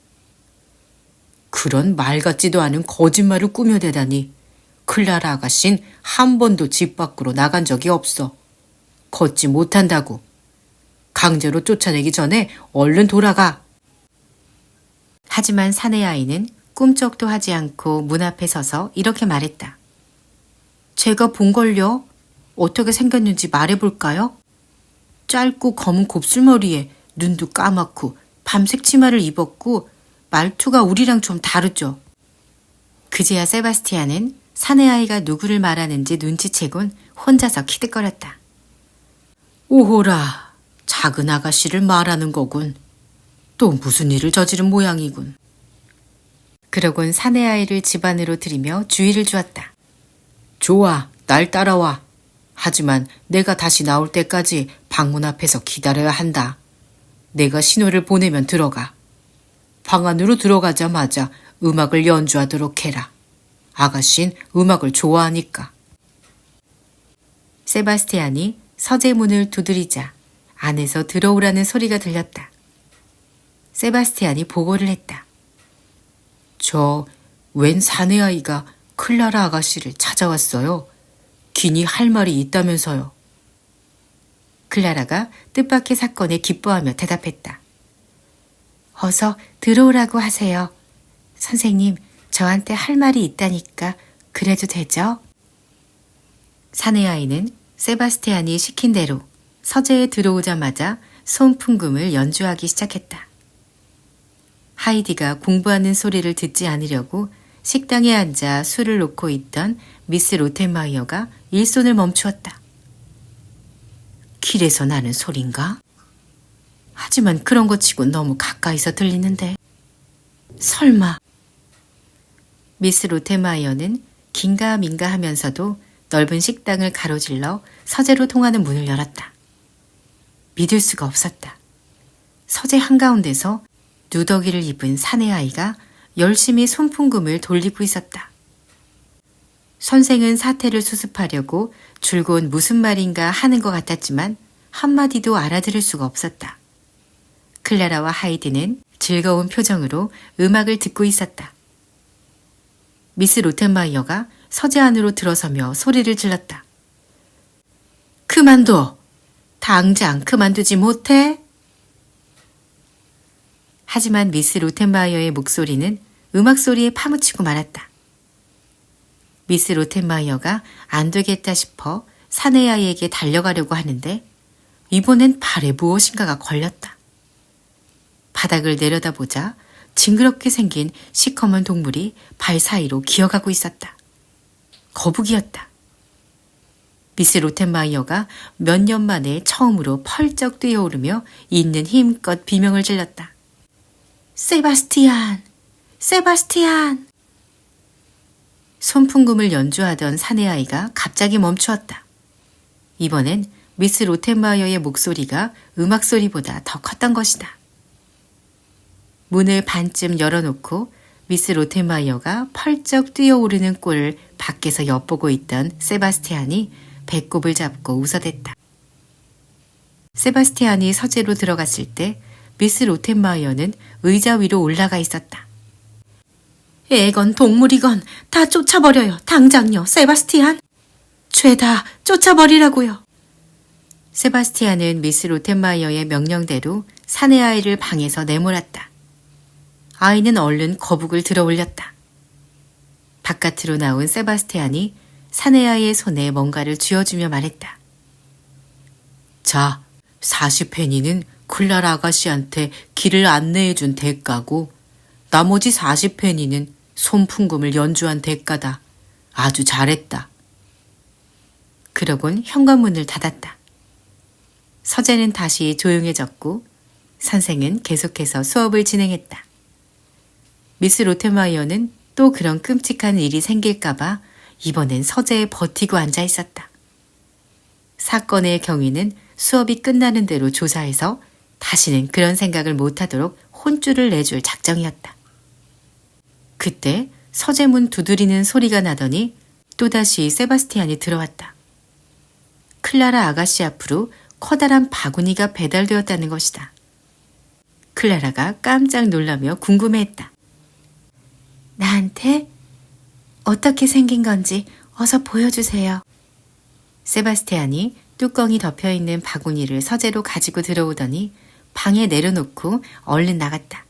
그런 말 같지도 않은 거짓말을 꾸며대다니. 클라라 아가씨는 한 번도 집 밖으로 나간 적이 없어. 걷지 못한다고. 강제로 쫓아내기 전에 얼른 돌아가. 하지만 사내아이는 꿈쩍도 하지 않고 문 앞에 서서 이렇게 말했다. 제가 본 걸요? 어떻게 생겼는지 말해볼까요? 짧고 검은 곱슬머리에 눈도 까맣고 밤색 치마를 입었고 말투가 우리랑 좀 다르죠. 그제야 세바스티안은 사내아이가 누구를 말하는지 눈치채곤 혼자서 키득거렸다. 오호라, 작은 아가씨를 말하는 거군. 또 무슨 일을 저지른 모양이군. 그러곤 사내아이를 집 안으로 들이며 주의를 주었다. 좋아, 날 따라와. 하지만 내가 다시 나올 때까지 방문 앞에서 기다려야 한다. 내가 신호를 보내면 들어가. 방 안으로 들어가자마자 음악을 연주하도록 해라. 아가씨는 음악을 좋아하니까. 세바스티안이 서재문을 두드리자 안에서 들어오라는 소리가 들렸다. 세바스티안이 보고를 했다. 저 웬 사내아이가 클라라 아가씨를 찾아왔어요. 기니 할 말이 있다면서요. 클라라가 뜻밖의 사건에 기뻐하며 대답했다. 어서 들어오라고 하세요. 선생님, 저한테 할 말이 있다니까 그래도 되죠? 사내아이는 세바스티안이 시킨 대로 서재에 들어오자마자 손풍금을 연주하기 시작했다. 하이디가 공부하는 소리를 듣지 않으려고 식당에 앉아 술을 놓고 있던 미스 로텐마이어가 일손을 멈추었다. 길에서 나는 소린가? 하지만 그런 것 치고 너무 가까이서 들리는데. 설마. 미스 로텐마이어는 긴가민가 하면서도 넓은 식당을 가로질러 서재로 통하는 문을 열었다. 믿을 수가 없었다. 서재 한가운데서 누더기를 입은 사내 아이가 열심히 손풍금을 돌리고 있었다. 선생은 사태를 수습하려고 줄곧 무슨 말인가 하는 것 같았지만 한마디도 알아들을 수가 없었다. 클라라와 하이드는 즐거운 표정으로 음악을 듣고 있었다. 미스 로텐마이어가 서재 안으로 들어서며 소리를 질렀다. 그만둬! 당장 그만두지 못해? 하지만 미스 로텐마이어의 목소리는 음악 소리에 파묻히고 말았다. 미스 로텐마이어가 안 되겠다 싶어 사내 아이에게 달려가려고 하는데 이번엔 발에 무엇인가가 걸렸다. 바닥을 내려다보자 징그럽게 생긴 시커먼 동물이 발 사이로 기어가고 있었다. 거북이였다. 미스 로텐마이어가 몇 년 만에 처음으로 펄쩍 뛰어오르며 있는 힘껏 비명을 질렀다. 세바스티안! 세바스티안! 손풍금을 연주하던 사내 아이가 갑자기 멈추었다. 이번엔 미스 로텐마이어의 목소리가 음악 소리보다 더 컸던 것이다. 문을 반쯤 열어놓고 미스 로텐마이어가 펄쩍 뛰어오르는 꼴을 밖에서 엿보고 있던 세바스티안이 배꼽을 잡고 웃어댔다. 세바스티안이 서재로 들어갔을 때 미스 로텐마이어는 의자 위로 올라가 있었다. 애건 동물이건 다 쫓아버려요. 당장요. 세바스티안. 죄다 쫓아버리라고요. 세바스티안은 미스 로텐마이어의 명령대로 사내 아이를 방에서 내몰았다. 아이는 얼른 거북을 들어 올렸다. 바깥으로 나온 세바스티안이 사내 아이의 손에 뭔가를 쥐어주며 말했다. 자, 40페니는 클라라 아가씨한테 길을 안내해준 대가고 나머지 40페니는 손풍금을 연주한 대가다. 아주 잘했다. 그러곤 현관문을 닫았다. 서재는 다시 조용해졌고 선생은 계속해서 수업을 진행했다. 미스 로텐마이어는 또 그런 끔찍한 일이 생길까봐 이번엔 서재에 버티고 앉아 있었다. 사건의 경위는 수업이 끝나는 대로 조사해서 다시는 그런 생각을 못하도록 혼쭐을 내줄 작정이었다. 그때 서재문 두드리는 소리가 나더니 또다시 세바스티안이 들어왔다. 클라라 아가씨 앞으로 커다란 바구니가 배달되었다는 것이다. 클라라가 깜짝 놀라며 궁금해했다. 나한테? 어떻게 생긴 건지 어서 보여주세요. 세바스티안이 뚜껑이 덮여있는 바구니를 서재로 가지고 들어오더니 방에 내려놓고 얼른 나갔다.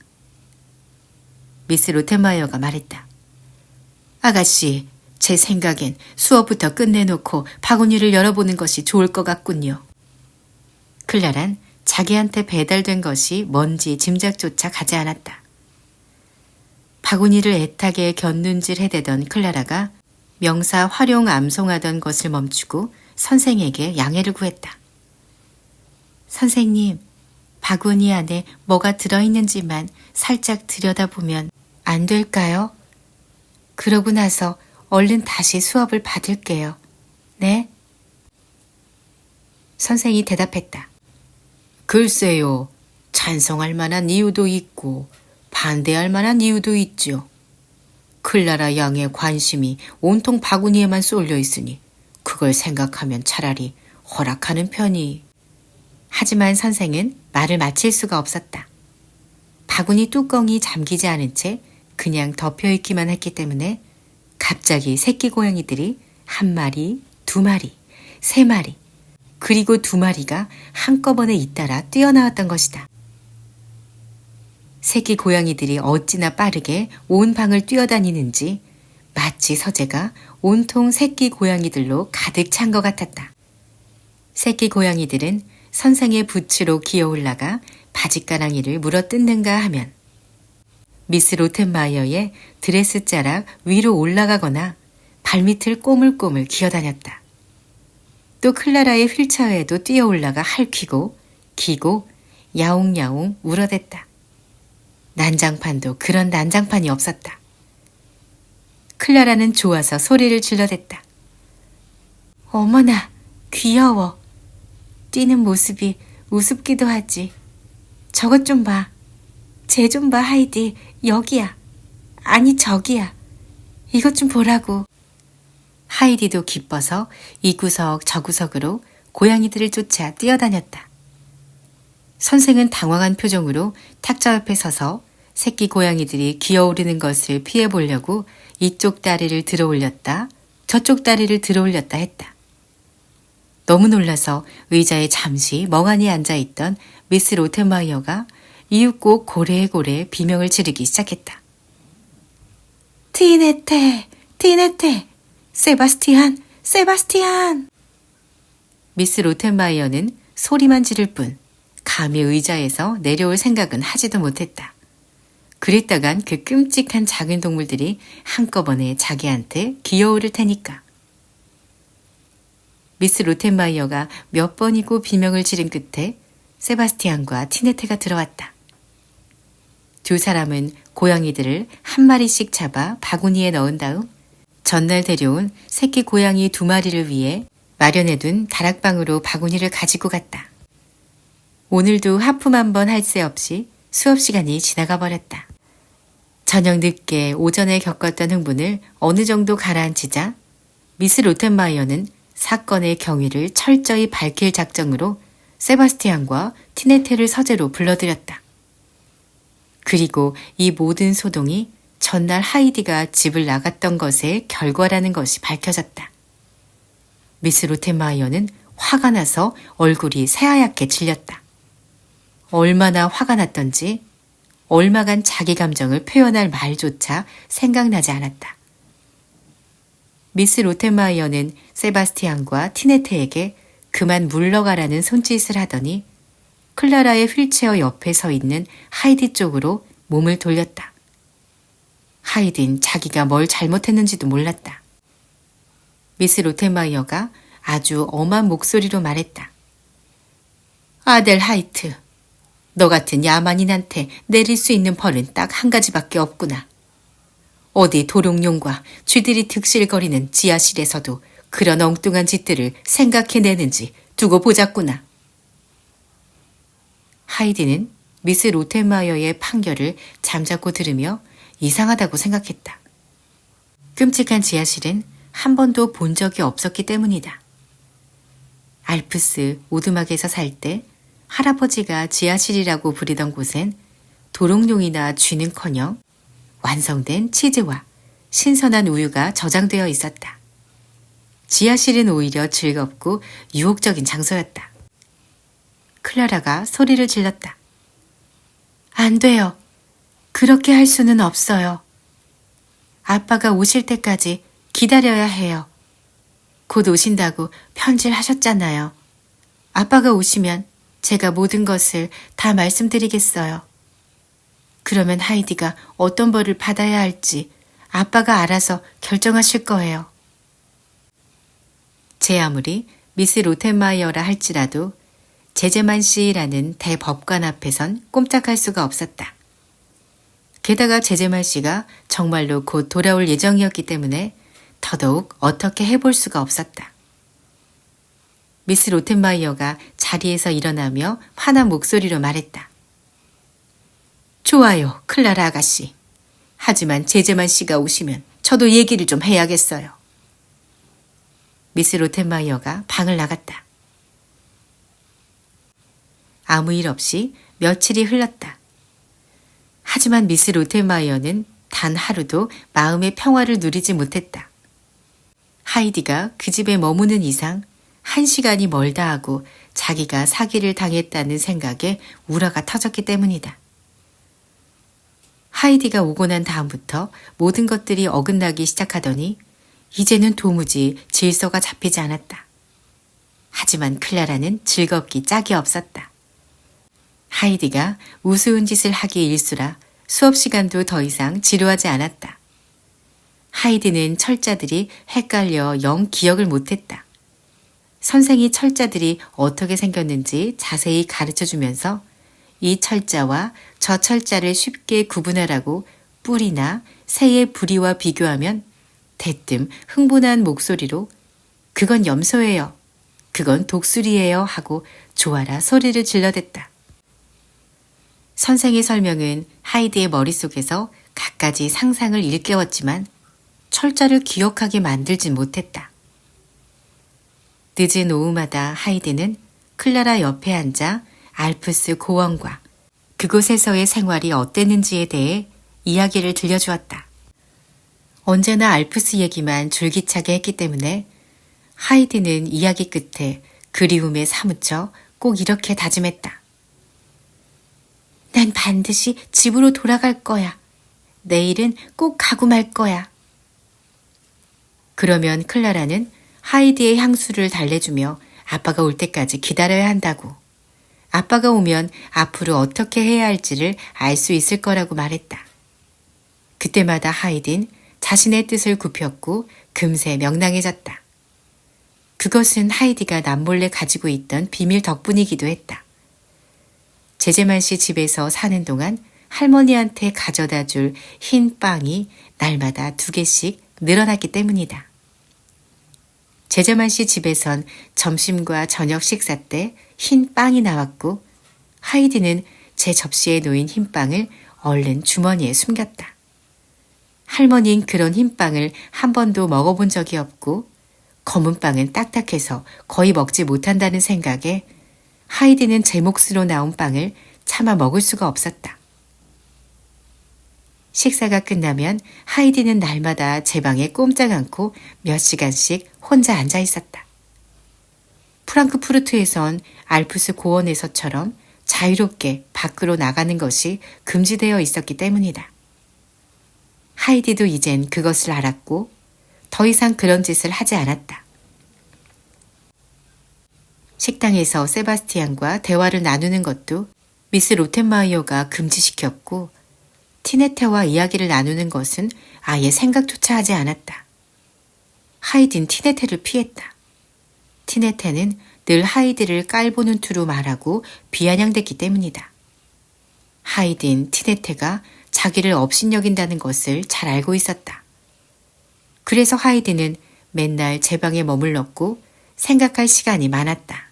미스 로텐마이어가 말했다. 아가씨, 제 생각엔 수업부터 끝내놓고 바구니를 열어보는 것이 좋을 것 같군요. 클라란 자기한테 배달된 것이 뭔지 짐작조차 가지 않았다. 바구니를 애타게 곁눈질 해대던 클라라가 명사 활용 암송하던 것을 멈추고 선생에게 양해를 구했다. 선생님, 바구니 안에 뭐가 들어있는지만 살짝 들여다보면 안 될까요? 그러고 나서 얼른 다시 수업을 받을게요. 네? 선생이 대답했다. 글쎄요, 찬성할 만한 이유도 있고 반대할 만한 이유도 있죠. 클라라 양의 관심이 온통 바구니에만 쏠려 있으니 그걸 생각하면 차라리 허락하는 편이. 하지만 선생은 말을 마칠 수가 없었다. 바구니 뚜껑이 잠기지 않은 채 그냥 덮여있기만 했기 때문에 갑자기 새끼 고양이들이 한 마리, 두 마리, 세 마리, 그리고 두 마리가 한꺼번에 잇따라 뛰어나왔던 것이다. 새끼 고양이들이 어찌나 빠르게 온 방을 뛰어다니는지 마치 서재가 온통 새끼 고양이들로 가득 찬 것 같았다. 새끼 고양이들은 선생의 붓으로 기어 올라가 바짓가랑이를 물어뜯는가 하면 미스 로텐마이어의 드레스 자락 위로 올라가거나 발밑을 꼬물꼬물 기어다녔다. 또 클라라의 휠체어에도 뛰어 올라가 핥히고 기고 야옹야옹 울어댔다. 난장판도 그런 난장판이 없었다. 클라라는 좋아서 소리를 질러댔다. 어머나, 귀여워. 뛰는 모습이 우습기도 하지. 저것 좀 봐. 쟤 좀 봐, 하이디. 여기야. 아니, 저기야. 이것 좀 보라고. 하이디도 기뻐서 이 구석 저 구석으로 고양이들을 쫓아 뛰어다녔다. 선생은 당황한 표정으로 탁자 옆에 서서 새끼 고양이들이 기어오르는 것을 피해 보려고 이쪽 다리를 들어 올렸다, 저쪽 다리를 들어 올렸다 했다. 너무 놀라서 의자에 잠시 멍하니 앉아있던 미스 로텐마이어가 이윽고 고래고래 비명을 지르기 시작했다. 티네테, 티네테, 세바스티안, 세바스티안! 미스 로텐마이어는 소리만 지를 뿐 감히 의자에서 내려올 생각은 하지도 못했다. 그랬다간 그 끔찍한 작은 동물들이 한꺼번에 자기한테 기어오를 테니까. 미스 로텐마이어가 몇 번이고 비명을 지른 끝에 세바스티안과 티네테가 들어왔다. 두 사람은 고양이들을 한 마리씩 잡아 바구니에 넣은 다음 전날 데려온 새끼 고양이 2마리를 위해 마련해둔 다락방으로 바구니를 가지고 갔다. 오늘도 하품 한 번 할 새 없이 수업 시간이 지나가 버렸다. 저녁 늦게 오전에 겪었던 흥분을 어느 정도 가라앉히자 미스 로텐마이어는 사건의 경위를 철저히 밝힐 작정으로 세바스티안과 티네테를 서재로 불러들였다. 그리고 이 모든 소동이 전날 하이디가 집을 나갔던 것의 결과라는 것이 밝혀졌다. 미스 로텐마이어는 화가 나서 얼굴이 새하얗게 질렸다. 얼마나 화가 났던지 얼마간 자기 감정을 표현할 말조차 생각나지 않았다. 미스 로텐마이어는 세바스티안과 티네테에게 그만 물러가라는 손짓을 하더니 클라라의 휠체어 옆에 서 있는 하이디 쪽으로 몸을 돌렸다. 하이딘 자기가 뭘 잘못했는지도 몰랐다. 미스 로텐마이어가 아주 엄한 목소리로 말했다. 아델 하이트, 너 같은 야만인한테 내릴 수 있는 벌은 딱 한 가지밖에 없구나. 어디 도롱뇽과 쥐들이 득실거리는 지하실에서도 그런 엉뚱한 짓들을 생각해내는지 두고 보자꾸나. 하이디는 미스 로텐마이어의 판결을 잠자코 들으며 이상하다고 생각했다. 끔찍한 지하실은 한 번도 본 적이 없었기 때문이다. 알프스 오두막에서 살 때 할아버지가 지하실이라고 부르던 곳엔 도롱뇽이나 쥐는커녕 완성된 치즈와 신선한 우유가 저장되어 있었다. 지하실은 오히려 즐겁고 유혹적인 장소였다. 클라라가 소리를 질렀다. 안 돼요. 그렇게 할 수는 없어요. 아빠가 오실 때까지 기다려야 해요. 곧 오신다고 편지를 하셨잖아요. 아빠가 오시면 제가 모든 것을 다 말씀드리겠어요. 그러면 하이디가 어떤 벌을 받아야 할지 아빠가 알아서 결정하실 거예요. 제 아무리 미스 로텐마이어라 할지라도 제제만 씨라는 대법관 앞에선 꼼짝할 수가 없었다. 게다가 제제만 씨가 정말로 곧 돌아올 예정이었기 때문에 더더욱 어떻게 해볼 수가 없었다. 미스 로텐마이어가 자리에서 일어나며 화난 목소리로 말했다. 좋아요, 클라라 아가씨. 하지만 제제만 씨가 오시면 저도 얘기를 좀 해야겠어요. 미스 로텐마이어가 방을 나갔다. 아무 일 없이 며칠이 흘렀다. 하지만 미스 로텐마이어는 단 하루도 마음의 평화를 누리지 못했다. 하이디가 그 집에 머무는 이상 1시간이 멀다 하고 자기가 사기를 당했다는 생각에 우라가 터졌기 때문이다. 하이디가 오고 난 다음부터 모든 것들이 어긋나기 시작하더니 이제는 도무지 질서가 잡히지 않았다. 하지만 클라라는 즐겁기 짝이 없었다. 하이디가 우스운 짓을 하기 일수라 수업 시간도 더 이상 지루하지 않았다. 하이디는 철자들이 헷갈려 영 기억을 못했다. 선생이 철자들이 어떻게 생겼는지 자세히 가르쳐 주면서 이 철자와 저 철자를 쉽게 구분하라고 뿔이나 새의 부리와 비교하면 대뜸 흥분한 목소리로 그건 염소예요. 그건 독수리예요 하고 좋아라 소리를 질러댔다. 선생의 설명은 하이디의 머릿속에서 갖가지 상상을 일깨웠지만 철자를 기억하게 만들진 못했다. 늦은 오후마다 하이디는 클라라 옆에 앉아 알프스 고원과 그곳에서의 생활이 어땠는지에 대해 이야기를 들려주었다. 언제나 알프스 얘기만 줄기차게 했기 때문에 하이디는 이야기 끝에 그리움에 사무쳐 꼭 이렇게 다짐했다. 난 반드시 집으로 돌아갈 거야. 내일은 꼭 가고 말 거야. 그러면 클라라는 하이디의 향수를 달래주며 아빠가 올 때까지 기다려야 한다고. 아빠가 오면 앞으로 어떻게 해야 할지를 알 수 있을 거라고 말했다. 그때마다 하이딘 자신의 뜻을 굽혔고 금세 명랑해졌다. 그것은 하이디가 남몰래 가지고 있던 비밀 덕분이기도 했다. 제제만 씨 집에서 사는 동안 할머니한테 가져다 줄 흰 빵이 날마다 2개씩 늘어났기 때문이다. 제제만 씨 집에선 점심과 저녁 식사 때 흰 빵이 나왔고 하이디는 제 접시에 놓인 흰 빵을 얼른 주머니에 숨겼다. 할머니는 그런 흰 빵을 한 번도 먹어본 적이 없고 검은 빵은 딱딱해서 거의 먹지 못한다는 생각에 하이디는 제 몫으로 나온 빵을 차마 먹을 수가 없었다. 식사가 끝나면 하이디는 날마다 제 방에 꼼짝 않고 몇 시간씩 혼자 앉아 있었다. 프랑크푸르트에선 알프스 고원에서처럼 자유롭게 밖으로 나가는 것이 금지되어 있었기 때문이다. 하이디도 이젠 그것을 알았고 더 이상 그런 짓을 하지 않았다. 식당에서 세바스티안과 대화를 나누는 것도 미스 로텐마이어가 금지시켰고 티네테와 이야기를 나누는 것은 아예 생각조차 하지 않았다. 하이딘 티네테를 피했다. 티네테는 늘 하이디를 깔보는 투로 말하고 비아냥댔기 때문이다. 하이딘 티네테가 자기를 업신여긴다는 것을 잘 알고 있었다. 그래서 하이디는 맨날 제 방에 머물렀고 생각할 시간이 많았다.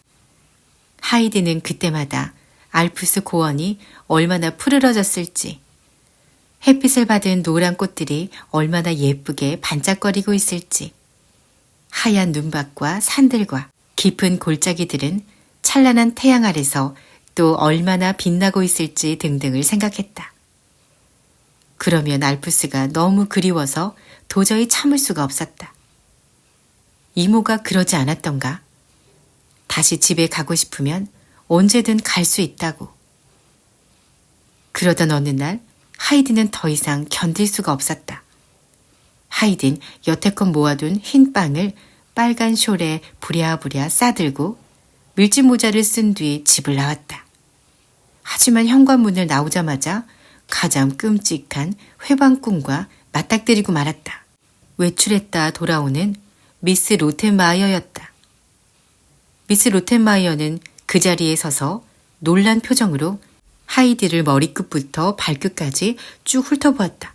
하이디는 그때마다 알프스 고원이 얼마나 푸르러졌을지, 햇빛을 받은 노란 꽃들이 얼마나 예쁘게 반짝거리고 있을지, 하얀 눈밭과 산들과 깊은 골짜기들은 찬란한 태양 아래서 또 얼마나 빛나고 있을지 등등을 생각했다. 그러면 알프스가 너무 그리워서 도저히 참을 수가 없었다. 이모가 그러지 않았던가? 다시 집에 가고 싶으면 언제든 갈 수 있다고. 그러던 어느 날 하이디는 더 이상 견딜 수가 없었다. 하이딘 여태껏 모아둔 흰 빵을 빨간 숄에 부랴부랴 싸들고 밀짚 모자를 쓴 뒤 집을 나왔다. 하지만 현관문을 나오자마자 가장 끔찍한 회방꾼과 맞닥뜨리고 말았다. 외출했다 돌아오는 미스 로텐마이어였다. 미스 로텐마이어는 그 자리에 서서 놀란 표정으로 하이디를 머리끝부터 발끝까지 쭉 훑어보았다.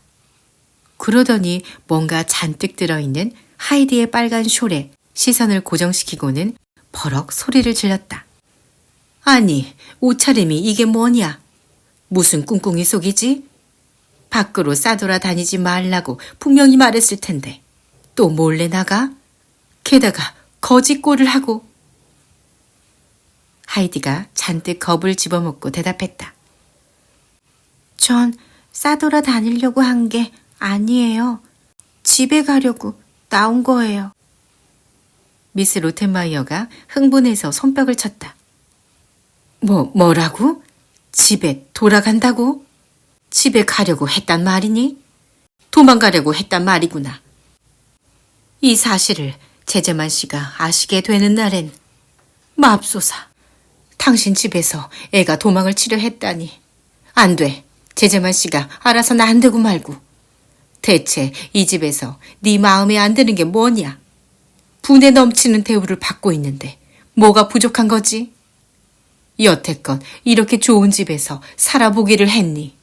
그러더니 뭔가 잔뜩 들어있는 하이디의 빨간 숄에 시선을 고정시키고는 버럭 소리를 질렀다. 아니, 옷차림이 이게 뭐냐? 무슨 꿍꿍이 속이지? 밖으로 싸돌아 다니지 말라고 분명히 말했을 텐데 또 몰래 나가? 게다가 거짓골을 하고. 하이디가 잔뜩 겁을 집어먹고 대답했다. 전 싸돌아 다니려고 한 게 아니에요. 집에 가려고 나온 거예요. 미스 로텐마이어가 흥분해서 손뼉을 쳤다. 뭐라고? 집에 돌아간다고? 집에 가려고 했단 말이니? 도망가려고 했단 말이구나. 이 사실을 제제만 씨가 아시게 되는 날엔 맙소사. 당신 집에서 애가 도망을 치려 했다니. 안 돼. 제제만 씨가 알아서는 안 되고 말고. 대체 이 집에서 네 마음에 안 드는 게 뭐냐? 분에 넘치는 대우를 받고 있는데 뭐가 부족한 거지? 여태껏 이렇게 좋은 집에서 살아보기를 했니?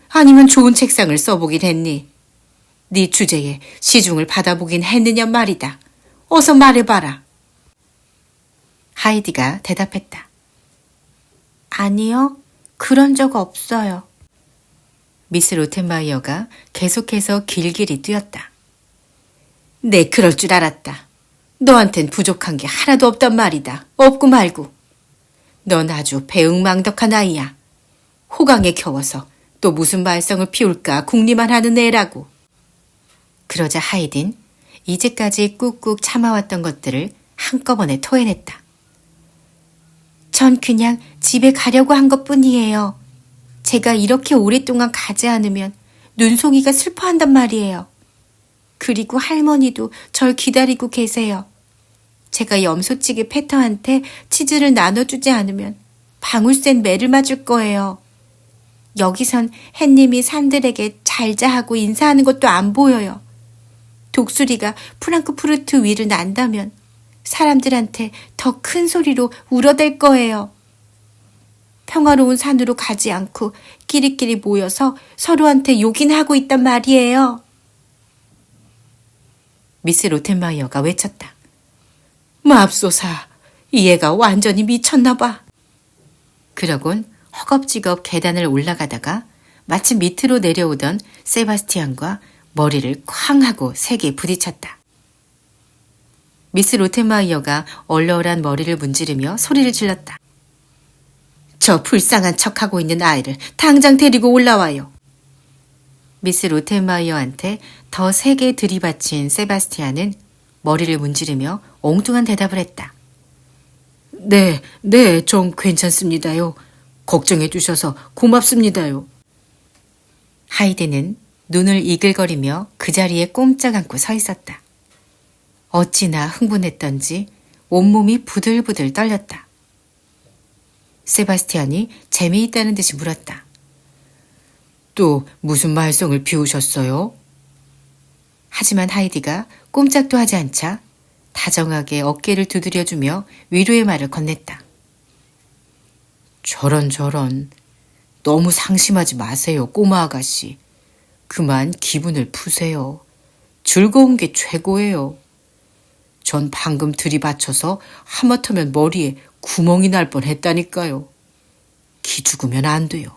아니면 좋은 책상을 써보긴 했니? 네 주제에 시중을 받아보긴 했느냐 말이다. 어서 말해봐라. 하이디가 대답했다. 아니요, 그런 적 없어요. 미스 로텐마이어가 계속해서 길길이 뛰었다. 네, 그럴 줄 알았다. 너한텐 부족한 게 하나도 없단 말이다. 없고 말고. 넌 아주 배응망덕한 아이야. 호강에 겨워서 또 무슨 말썽을 피울까 궁리만 하는 애라고. 그러자 하이딘 이제까지 꾹꾹 참아왔던 것들을 한꺼번에 토해냈다. 전 그냥 집에 가려고 한 것뿐이에요. 제가 이렇게 오랫동안 가지 않으면 눈송이가 슬퍼한단 말이에요. 그리고 할머니도 절 기다리고 계세요. 제가 염소찌개 패터한테 치즈를 나눠주지 않으면 방울센 매를 맞을 거예요. 여기선 햇님이 산들에게 잘자 하고 인사하는 것도 안 보여요. 독수리가 프랑크푸르트 위를 난다면 사람들한테 더 큰 소리로 울어댈 거예요. 평화로운 산으로 가지 않고 끼리끼리 모여서 서로한테 욕이나 하고 있단 말이에요. 미스 로텐마이어가 외쳤다. 맙소사, 이 애가 완전히 미쳤나 봐. 그러곤 허겁지겁 계단을 올라가다가 마침 밑으로 내려오던 세바스티안과 머리를 쾅 하고 세게 부딪혔다. 미스 로텐마이어가 얼얼한 머리를 문지르며 소리를 질렀다. 저 불쌍한 척하고 있는 아이를 당장 데리고 올라와요. 미스 로텐마이어한테 더 세게 들이받친 세바스티안은 머리를 문지르며 엉뚱한 대답을 했다. 네, 좀 괜찮습니다요. 걱정해 주셔서 고맙습니다요. 하이드는 눈을 이글거리며 그 자리에 꼼짝 않고 서 있었다. 어찌나 흥분했던지 온몸이 부들부들 떨렸다. 세바스티안이 재미있다는 듯이 물었다. 또 무슨 말썽을 피우셨어요? 하지만 하이디가 꼼짝도 하지 않자 다정하게 어깨를 두드려주며 위로의 말을 건넸다. 저런. 너무 상심하지 마세요, 꼬마 아가씨. 그만 기분을 푸세요. 즐거운 게 최고예요. 전 방금 들이받쳐서 하마터면 머리에 구멍이 날 뻔했다니까요. 기죽으면 안 돼요.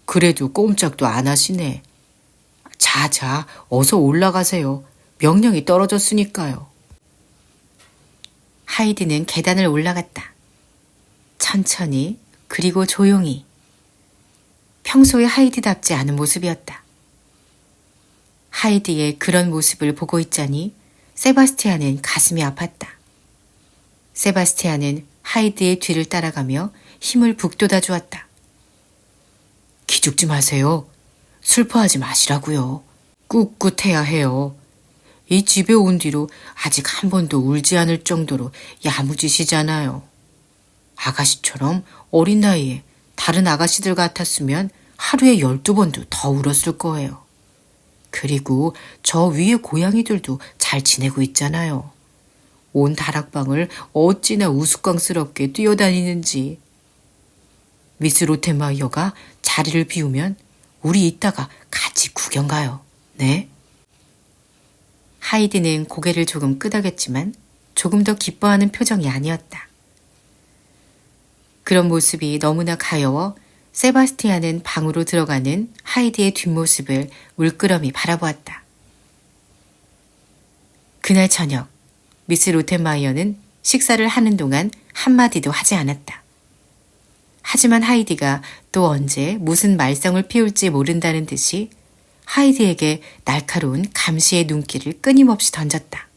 그래도 꼼짝도 안 하시네. 자, 어서 올라가세요. 명령이 떨어졌으니까요. 하이디는 계단을 올라갔다. 천천히 그리고 조용히. 평소의 하이디답지 않은 모습이었다. 하이디의 그런 모습을 보고 있자니 세바스티안은 가슴이 아팠다. 세바스티안은 하이디의 뒤를 따라가며 힘을 북돋아 주었다. 기죽지 마세요. 슬퍼하지 마시라고요. 꿋꿋해야 해요. 이 집에 온 뒤로 아직 한 번도 울지 않을 정도로 야무지시잖아요. 아가씨처럼 어린 나이에 다른 아가씨들 같았으면 하루에 12번도 더 울었을 거예요. 그리고 저 위에 고양이들도 잘 지내고 있잖아요. 온 다락방을 어찌나 우스꽝스럽게 뛰어다니는지. 미스 로텐마이어가 자리를 비우면 우리 이따가 같이 구경 가요. 네? 하이디는 고개를 조금 끄덕였지만 조금 더 기뻐하는 표정이 아니었다. 그런 모습이 너무나 가여워 세바스티안은 방으로 들어가는 하이디의 뒷모습을 물끄러미 바라보았다. 그날 저녁 미스 로텐마이어는 식사를 하는 동안 한마디도 하지 않았다. 하지만 하이디가 또 언제 무슨 말썽을 피울지 모른다는 듯이 하이디에게 날카로운 감시의 눈길을 끊임없이 던졌다.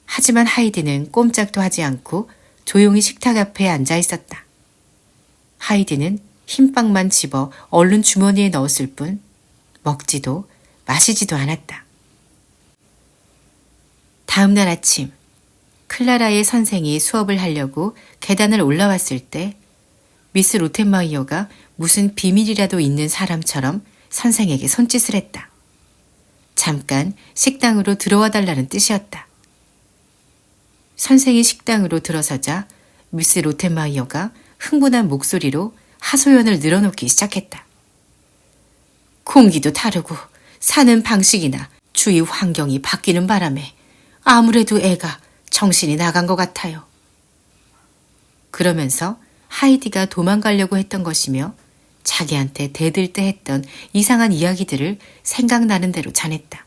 하지만 하이디는 꼼짝도 하지 않고 조용히 식탁 앞에 앉아 있었다. 하이디는 흰빵만 집어 얼른 주머니에 넣었을 뿐 먹지도 마시지도 않았다. 다음 날 아침 클라라의 선생이 수업을 하려고 계단을 올라왔을 때 미스 로텐마이어가 무슨 비밀이라도 있는 사람처럼 선생에게 손짓을 했다. 잠깐 식당으로 들어와 달라는 뜻이었다. 선생이 식당으로 들어서자 미스 로텐마이어가 흥분한 목소리로 하소연을 늘어놓기 시작했다. 공기도 다르고 사는 방식이나 주위 환경이 바뀌는 바람에 아무래도 애가 정신이 나간 것 같아요. 그러면서 하이디가 도망가려고 했던 것이며 자기한테 대들 때 했던 이상한 이야기들을 생각나는 대로 전했다.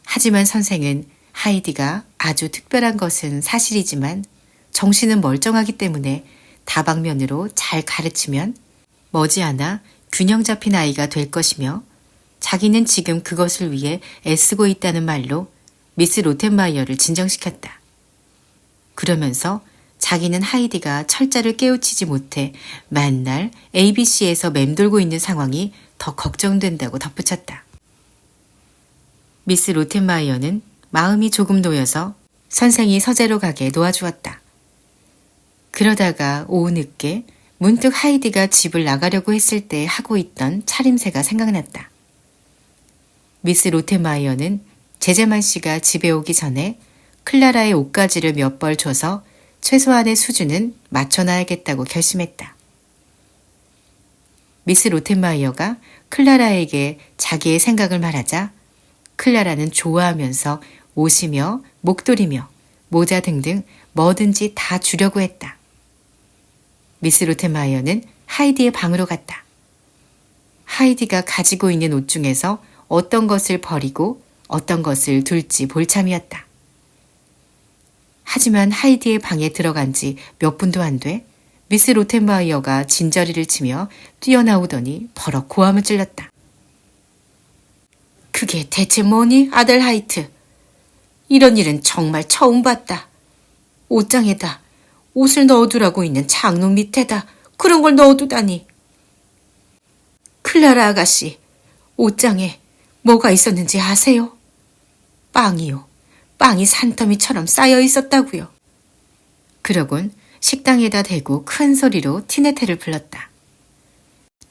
하지만 선생은 하이디가 아주 특별한 것은 사실이지만 정신은 멀쩡하기 때문에 다방면으로 잘 가르치면 머지않아 균형 잡힌 아이가 될 것이며 자기는 지금 그것을 위해 애쓰고 있다는 말로 미스 로텐마이어를 진정시켰다. 그러면서 자기는 하이디가 철자를 깨우치지 못해 만날 ABC에서 맴돌고 있는 상황이 더 걱정된다고 덧붙였다. 미스 로텐마이어는 마음이 조금 놓여서 선생이 서재로 가게 도와주었다. 그러다가 오후 늦게 문득 하이디가 집을 나가려고 했을 때 하고 있던 차림새가 생각났다. 미스 로텐마이어는 제제만 씨가 집에 오기 전에 클라라의 옷가지를 몇 벌 줘서 최소한의 수준은 맞춰놔야겠다고 결심했다. 미스 로텐마이어가 클라라에게 자기의 생각을 말하자 클라라는 좋아하면서 옷이며 목도리며 모자 등등 뭐든지 다 주려고 했다. 미스 로텐마이어는 하이디의 방으로 갔다. 하이디가 가지고 있는 옷 중에서 어떤 것을 버리고 어떤 것을 둘지 볼참이었다. 하지만 하이디의 방에 들어간 지 몇 분도 안 돼 미스 로텐마이어가 진저리를 치며 뛰어나오더니 버럭 고함을 찔렀다. 그게 대체 뭐니, 아들 하이트? 이런 일은 정말 처음 봤다. 옷장에다 옷을 넣어두라고 있는 장롱 밑에다 그런 걸 넣어두다니. 클라라 아가씨, 옷장에 뭐가 있었는지 아세요? 빵이요. 빵이 산더미처럼 쌓여 있었다고요. 그러곤 식당에다 대고 큰 소리로 티네테를 불렀다.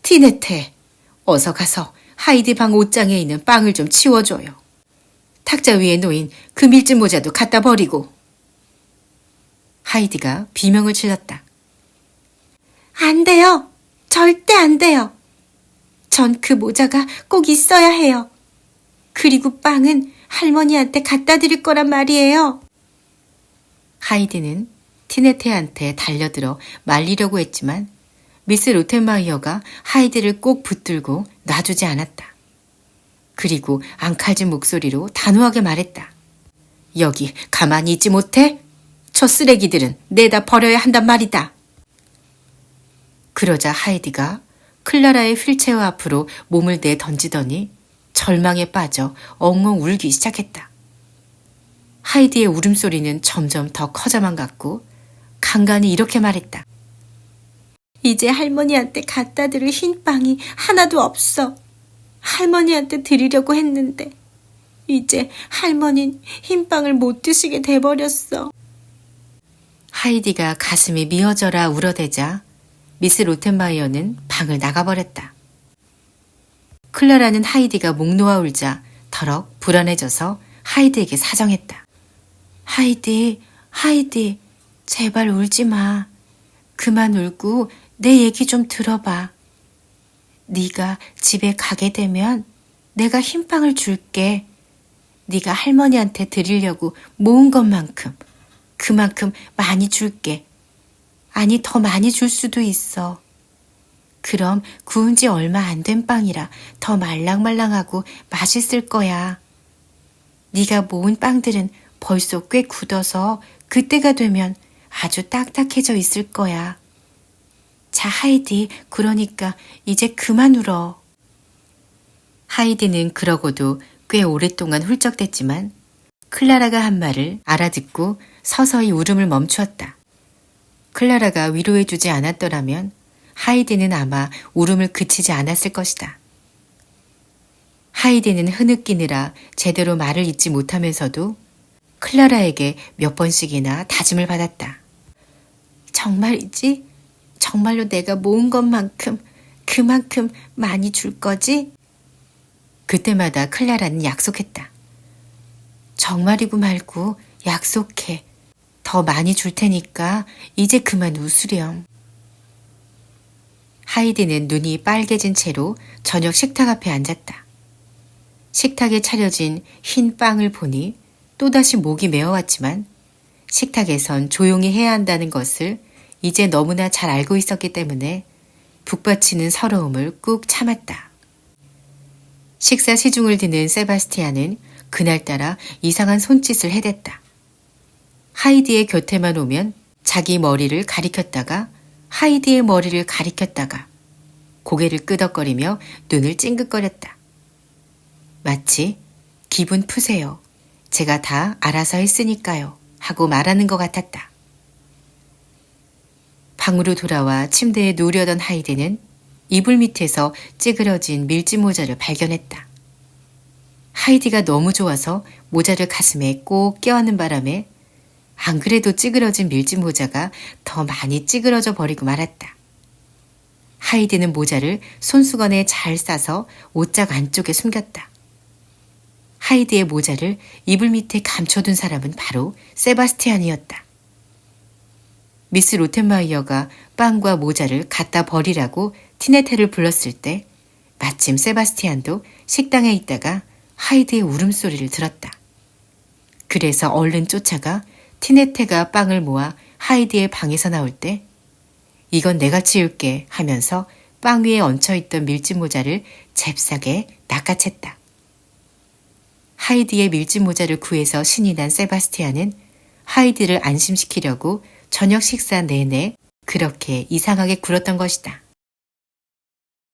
티네테, 어서 가서 하이디 방 옷장에 있는 빵을 좀 치워줘요. 탁자 위에 놓인 그 밀짚 모자도 갖다 버리고. 하이디가 비명을 질렀다. 안 돼요. 절대 안 돼요. 전 그 모자가 꼭 있어야 해요. 그리고 빵은 할머니한테 갖다 드릴 거란 말이에요. 하이디는 티네테한테 달려들어 말리려고 했지만 미스 로텐마이어가 하이디를 꼭 붙들고 놔주지 않았다. 그리고 앙칼진 목소리로 단호하게 말했다. 여기 가만히 있지 못해? 저 쓰레기들은 내다 버려야 한단 말이다. 그러자 하이디가 클라라의 휠체어 앞으로 몸을 내던지더니 절망에 빠져 엉엉 울기 시작했다. 하이디의 울음소리는 점점 더 커져만 갔고 간간히 이렇게 말했다. 이제 할머니한테 갖다 드릴 흰 빵이 하나도 없어. 할머니한테 드리려고 했는데 이제 할머니는 흰 빵을 못 드시게 돼버렸어. 하이디가 가슴이 미어져라 울어대자 미스 로텐마이어는 방을 나가버렸다. 클라라는 하이디가 목 놓아 울자 더럭 불안해져서 하이디에게 사정했다. 하이디, 제발 울지 마. 그만 울고 내 얘기 좀 들어봐. 네가 집에 가게 되면 내가 흰빵을 줄게. 네가 할머니한테 드리려고 모은 것만큼 그만큼 많이 줄게. 아니 더 많이 줄 수도 있어. 그럼 구운 지 얼마 안 된 빵이라 더 말랑말랑하고 맛있을 거야. 네가 모은 빵들은 벌써 꽤 굳어서 그때가 되면 아주 딱딱해져 있을 거야. 자, 하이디, 그러니까 이제 그만 울어. 하이디는 그러고도 꽤 오랫동안 훌쩍댔지만 클라라가 한 말을 알아듣고 서서히 울음을 멈추었다. 클라라가 위로해주지 않았더라면 하이디는 아마 울음을 그치지 않았을 것이다. 하이디는 흐느끼느라 제대로 말을 잇지 못하면서도 클라라에게 몇 번씩이나 다짐을 받았다. 정말이지? 정말로 내가 모은 것만큼 그만큼 많이 줄 거지? 그때마다 클라라는 약속했다. 정말이고 말고 약속해. 더 많이 줄 테니까 이제 그만 웃으렴. 하이디는 눈이 빨개진 채로 저녁 식탁 앞에 앉았다. 식탁에 차려진 흰 빵을 보니 또다시 목이 메어왔지만 식탁에선 조용히 해야 한다는 것을 이제 너무나 잘 알고 있었기 때문에 북받치는 서러움을 꾹 참았다. 식사 시중을 드는 세바스티안은 그날따라 이상한 손짓을 해댔다. 하이디의 곁에만 오면 자기 머리를 가리켰다가 하이디의 머리를 가리켰다가 고개를 끄덕거리며 눈을 찡긋거렸다. 마치 기분 푸세요. 제가 다 알아서 했으니까요. 하고 말하는 것 같았다. 방으로 돌아와 침대에 누우려던 하이디는 이불 밑에서 찌그러진 밀짚 모자를 발견했다. 하이디가 너무 좋아서 모자를 가슴에 꼭 껴안는 바람에 안 그래도 찌그러진 밀짚 모자가 더 많이 찌그러져 버리고 말았다. 하이디는 모자를 손수건에 잘 싸서 옷장 안쪽에 숨겼다. 하이디의 모자를 이불 밑에 감춰둔 사람은 바로 세바스티안이었다. 미스 로텐마이어가 빵과 모자를 갖다 버리라고 티네테를 불렀을 때 마침 세바스티안도 식당에 있다가 하이디의 울음소리를 들었다. 그래서 얼른 쫓아가 티네테가 빵을 모아 하이디의 방에서 나올 때 이건 내가 치울게 하면서 빵 위에 얹혀있던 밀짚 모자를 잽싸게 낚아챘다. 하이디의 밀짚 모자를 구해서 신이 난 세바스티안은 하이디를 안심시키려고 저녁 식사 내내 그렇게 이상하게 굴었던 것이다.